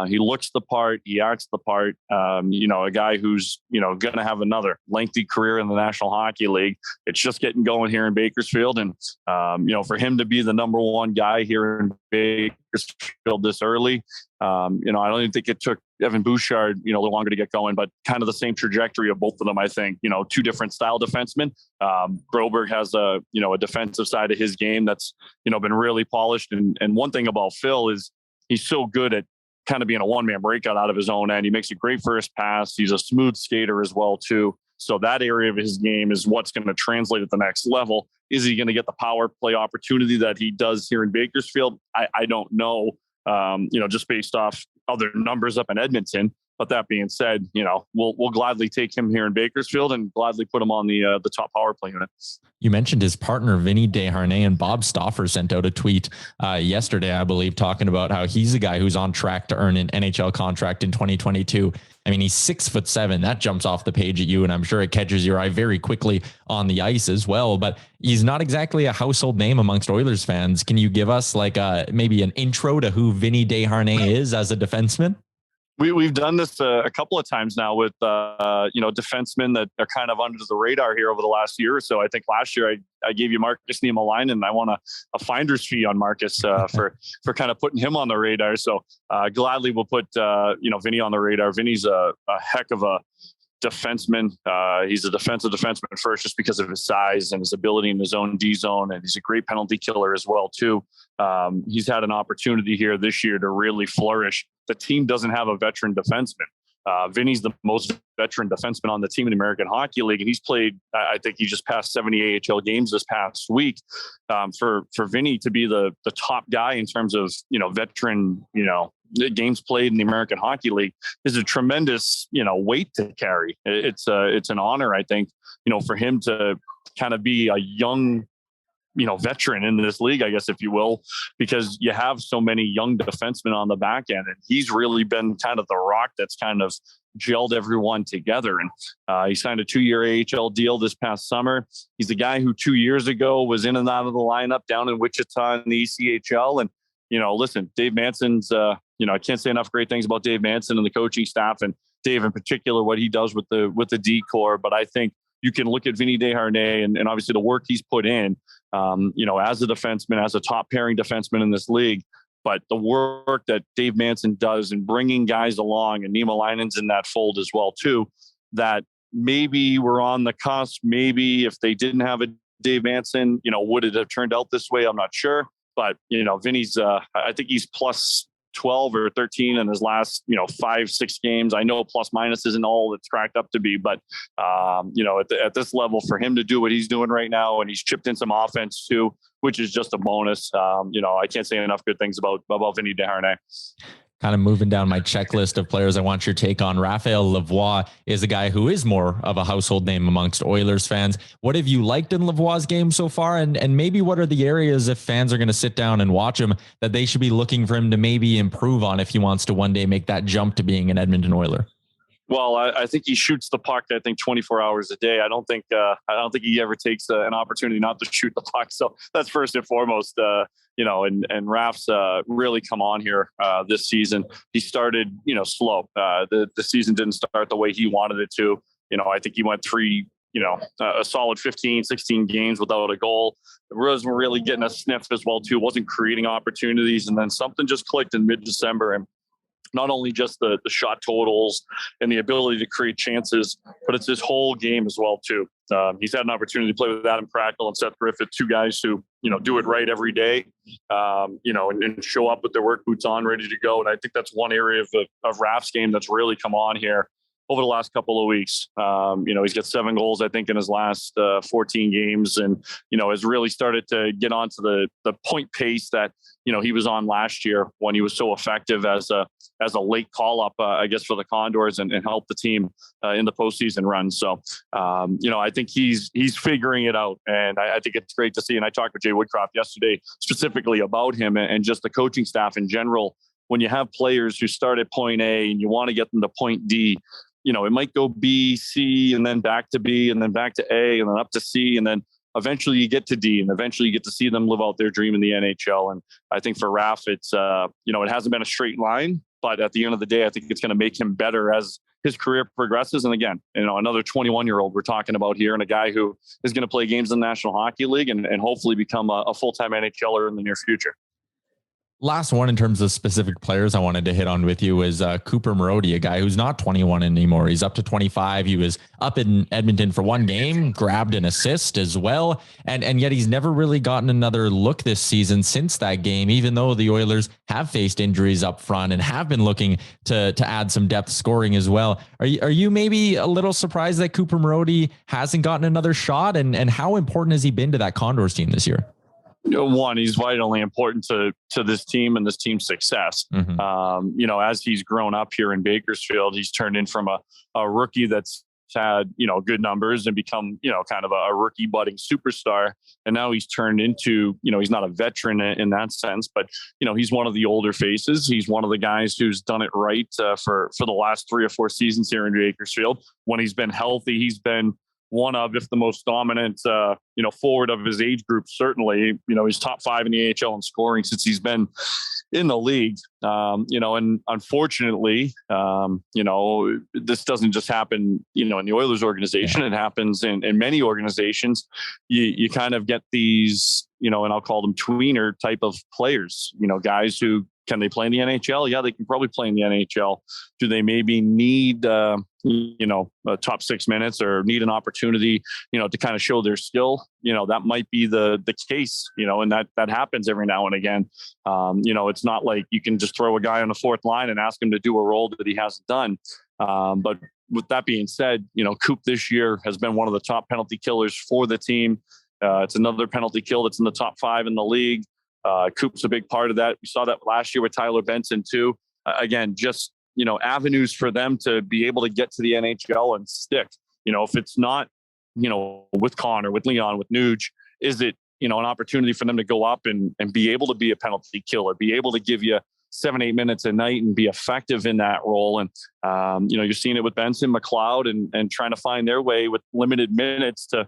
He looks the part, he acts the part, a guy who's, going to have another lengthy career in the National Hockey League. It's just getting going here in Bakersfield. And, for him to be the number one guy here in Bakersfield this early, I don't even think it took Evan Bouchard, a little longer to get going, but kind of the same trajectory of both of them, I think, two different style defensemen. Broberg has a defensive side of his game that's, been really polished. And one thing about Phil is he's so good at kind of being a one-man breakout out of his own end. He makes a great first pass. He's a smooth skater as well, too. So that area of his game is what's going to translate at the next level. Is he going to get the power play opportunity that he does here in Bakersfield? I don't know, just based off other numbers up in Edmonton. But that being said, we'll gladly take him here in Bakersfield and gladly put him on the top power play unit. You mentioned his partner, Vinny Desharnais, and Bob Stauffer sent out a tweet yesterday, I believe, talking about how he's a guy who's on track to earn an NHL contract in 2022. I mean, he's 6'7". That jumps off the page at you, and I'm sure it catches your eye very quickly on the ice as well. But he's not exactly a household name amongst Oilers fans. Can you give us maybe an intro to who Vinny Desharnais is as a defenseman? We've done this a couple of times now with, defensemen that are kind of under the radar here over the last year or so. I think last year I gave you Marcus Niemelainen, and I won a finder's fee on Marcus for kind of putting him on the radar. So gladly we'll put, Vinny on the radar. Vinny's a heck of a defenseman. He's a defensive defenseman first, just because of his size and his ability in his own D zone. And he's a great penalty killer as well, too. He's had an opportunity here this year to really flourish. The team doesn't have a veteran defenseman. Vinny's the most veteran defenseman on the team in the American Hockey League. And he's played, I think he just passed 70 AHL games this past week. For Vinny to be the top guy in terms of, veteran, games played in the American Hockey League is a tremendous, weight to carry. It's an honor, I think, for him to kind of be a young, veteran in this league, I guess, if you will, because you have so many young defensemen on the back end, and he's really been kind of the rock that's kind of gelled everyone together. And he signed a 2-year AHL deal this past summer. He's the guy who 2 years ago was in and out of the lineup down in Wichita in the ECHL. And, listen, Dave Manson's, I can't say enough great things about Dave Manson and the coaching staff. And, Dave in particular, what he does with the D core. But I think you can look at Vinny Desharnais and obviously the work he's put in, as a defenseman, as a top pairing defenseman in this league. But the work that Dave Manson does in bringing guys along, and Nima Linen's in that fold as well too, that maybe we're on the cusp. Maybe if they didn't have a Dave Manson, would it have turned out this way? I'm not sure. But, Vinny's, I think he's plus 12 or 13 in his last, 5-6 games. I know plus minus isn't all it's cracked up to be, but, at this level for him to do what he's doing right now, and he's chipped in some offense too, which is just a bonus. I can't say enough good things about Vinny Desharnais. Kind of moving down my checklist of players I want your take on. Raphael Lavoie is a guy who is more of a household name amongst Oilers fans. What have you liked in Lavoie's game so far? And maybe what are the areas, if fans are going to sit down and watch him, that they should be looking for him to maybe improve on if he wants to one day make that jump to being an Edmonton Oiler? Well, I think he shoots the puck, 24 hours a day. I don't think he ever takes an opportunity not to shoot the puck. So that's first and foremost, and Raf's really come on here this season. He started, slow. The season didn't start the way he wanted it to. I think he went a solid 15, 16 games without a goal. Wasn't really getting a sniff as well too. Wasn't creating opportunities. And then something just clicked in mid-December, and not only just the shot totals and the ability to create chances, but it's his whole game as well too. He's had an opportunity to play with Adam Cracknell and Seth Griffith, two guys who, do it right every day, and show up with their work boots on, ready to go. And I think that's one area of Raf's game that's really come on here over the last couple of weeks. He's got 7 goals, I think, in his last 14 games, and, has really started to get onto the point pace that, he was on last year when he was so effective as a late call up, I guess, for the Condors and help the team in the postseason run. So, I think he's figuring it out, and I think it's great to see. And I talked with Jay Woodcroft yesterday specifically about him and just the coaching staff in general. When you have players who start at point A and you want to get them to point D, it might go B, C, and then back to B, and then back to A, and then up to C, and then eventually you get to D, and eventually you get to see them live out their dream in the NHL. And I think for Raf, it's, it hasn't been a straight line, but at the end of the day, I think it's going to make him better as his career progresses. And again, another 21-year-old we're talking about here, and a guy who is going to play games in the National Hockey League and hopefully become a full-time NHLer in the near future. Last one in terms of specific players I wanted to hit on with you is Cooper Marody, a guy who's not 21 anymore. He's up to 25. He was up in Edmonton for one game, grabbed an assist as well. And yet he's never really gotten another look this season since that game, even though the Oilers have faced injuries up front and have been looking to add some depth scoring as well. Are you maybe a little surprised that Cooper Marody hasn't gotten another shot? And how important has he been to that Condors team this year? One, he's vitally important to this team and this team's success. Mm-hmm. As he's grown up here in Bakersfield, he's turned in from a rookie that's had, good numbers and become, kind of a rookie budding superstar. And now he's turned into, he's not a veteran in that sense, but, he's one of the older faces. He's one of the guys who's done it right for the last 3 or 4 seasons here in Bakersfield. When he's been healthy, he's been one of, if the most dominant, forward of his age group. Certainly, he's top 5 in the AHL in scoring since he's been in the league. And unfortunately, this doesn't just happen, in the Oilers organization. It happens in many organizations. You kind of get these, and I'll call them tweener type of players, guys who, can they play in the NHL? Yeah, they can probably play in the NHL. Do they maybe need, a top 6 minutes or need an opportunity, to kind of show their skill? That might be the case, and that happens every now and again. It's not like you can just throw a guy on the 4th line and ask him to do a role that he hasn't done. But with that being said, Coop this year has been one of the top penalty killers for the team. It's another penalty kill that's in the top 5 in the league. Coop's a big part of that. We saw that last year with Tyler Benson too. Again, just, avenues for them to be able to get to the NHL and stick. If it's not, with Connor, with Leon, with Nuge, is it, an opportunity for them to go up and be able to be a penalty killer, be able to give you 7-8 minutes a night and be effective in that role. And, you're seeing it with Benson, McLeod, and trying to find their way with limited minutes to,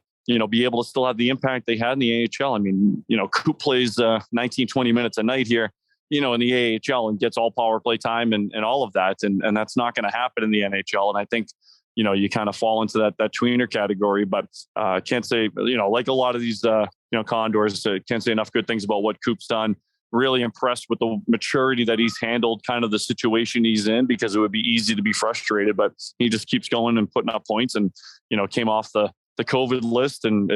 be able to still have the impact they had in the AHL. I mean, Coop plays 19, 20 minutes a night here. in the AHL and gets all power play time and all of that. And that's not going to happen in the NHL. And I think, you kind of fall into that tweener category, but can't say, like a lot of these, Condors, can't say enough good things about what Coop's done. Really impressed with the maturity that he's handled kind of the situation he's in, because it would be easy to be frustrated, but he just keeps going and putting up points and, came off the COVID list and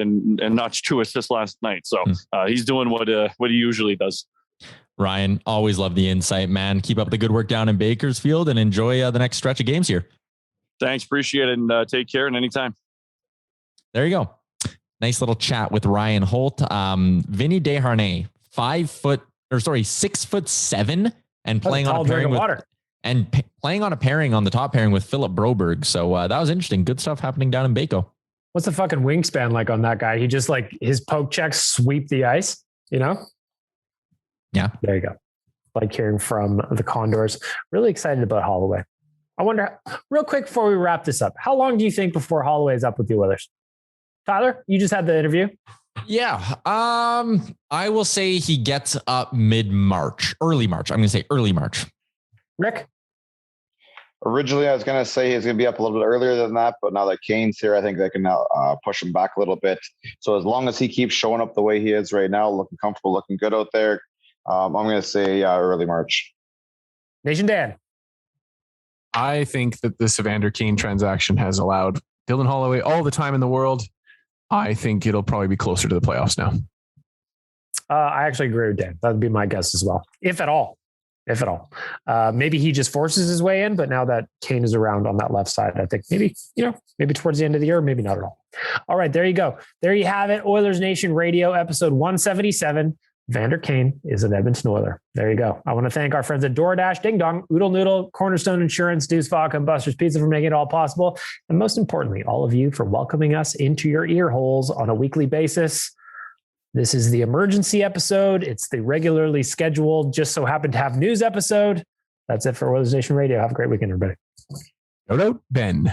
notched 2 assists last night. So he's doing what he usually does. Ryan, always love the insight, man. Keep up the good work down in Bakersfield and enjoy the next stretch of games here. Thanks. Appreciate it. And take care. And anytime. There you go. Nice little chat with Ryan Holt. Vinny Desharnais, 6'7", and playing on a pairing with water. And playing on a pairing on the top pairing with Philip Broberg. So that was interesting. Good stuff happening down in Baco. What's the fucking wingspan like on that guy? He just his poke checks sweep the ice, Yeah. There you go. Like hearing from the Condors. Really excited about Holloway. I wonder, real quick before we wrap this up, how long do you think before Holloway is up with the Oilers? Tyler, you just had the interview. Yeah. I will say he gets up mid-March, early March. I'm going to say early March. Rick? Originally, I was going to say he's going to be up a little bit earlier than that, but now that Kane's here, I think they can now push him back a little bit. So as long as he keeps showing up the way he is right now, looking comfortable, looking good out there, I'm going to say early March. Nation Dan? I think that this Evander Kane transaction has allowed Dylan Holloway all the time in the world. I think it'll probably be closer to the playoffs now. I actually agree with Dan. That would be my guess as well, if at all. Maybe he just forces his way in, but now that Kane is around on that left side, I think maybe towards the end of the year, maybe not at all. All right, there you go. There you have it. Oilers Nation Radio, episode 177. Evander Kane is an Edmonton Oiler. There you go. I want to thank our friends at DoorDash, Ding Dong, Oodle Noodle, Cornerstone Insurance, Deuce Vodka, and Buster's Pizza for making it all possible. And most importantly, all of you for welcoming us into your ear holes on a weekly basis. This is the emergency episode. It's the regularly scheduled, just so happened to have news episode. That's it for Oilers Nation Radio. Have a great weekend, everybody. Shout out, Ben.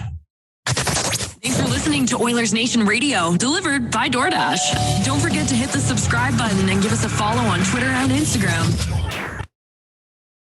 Thanks for listening to Oilers Nation Radio, delivered by DoorDash. Don't forget to hit the subscribe button and give us a follow on Twitter and Instagram.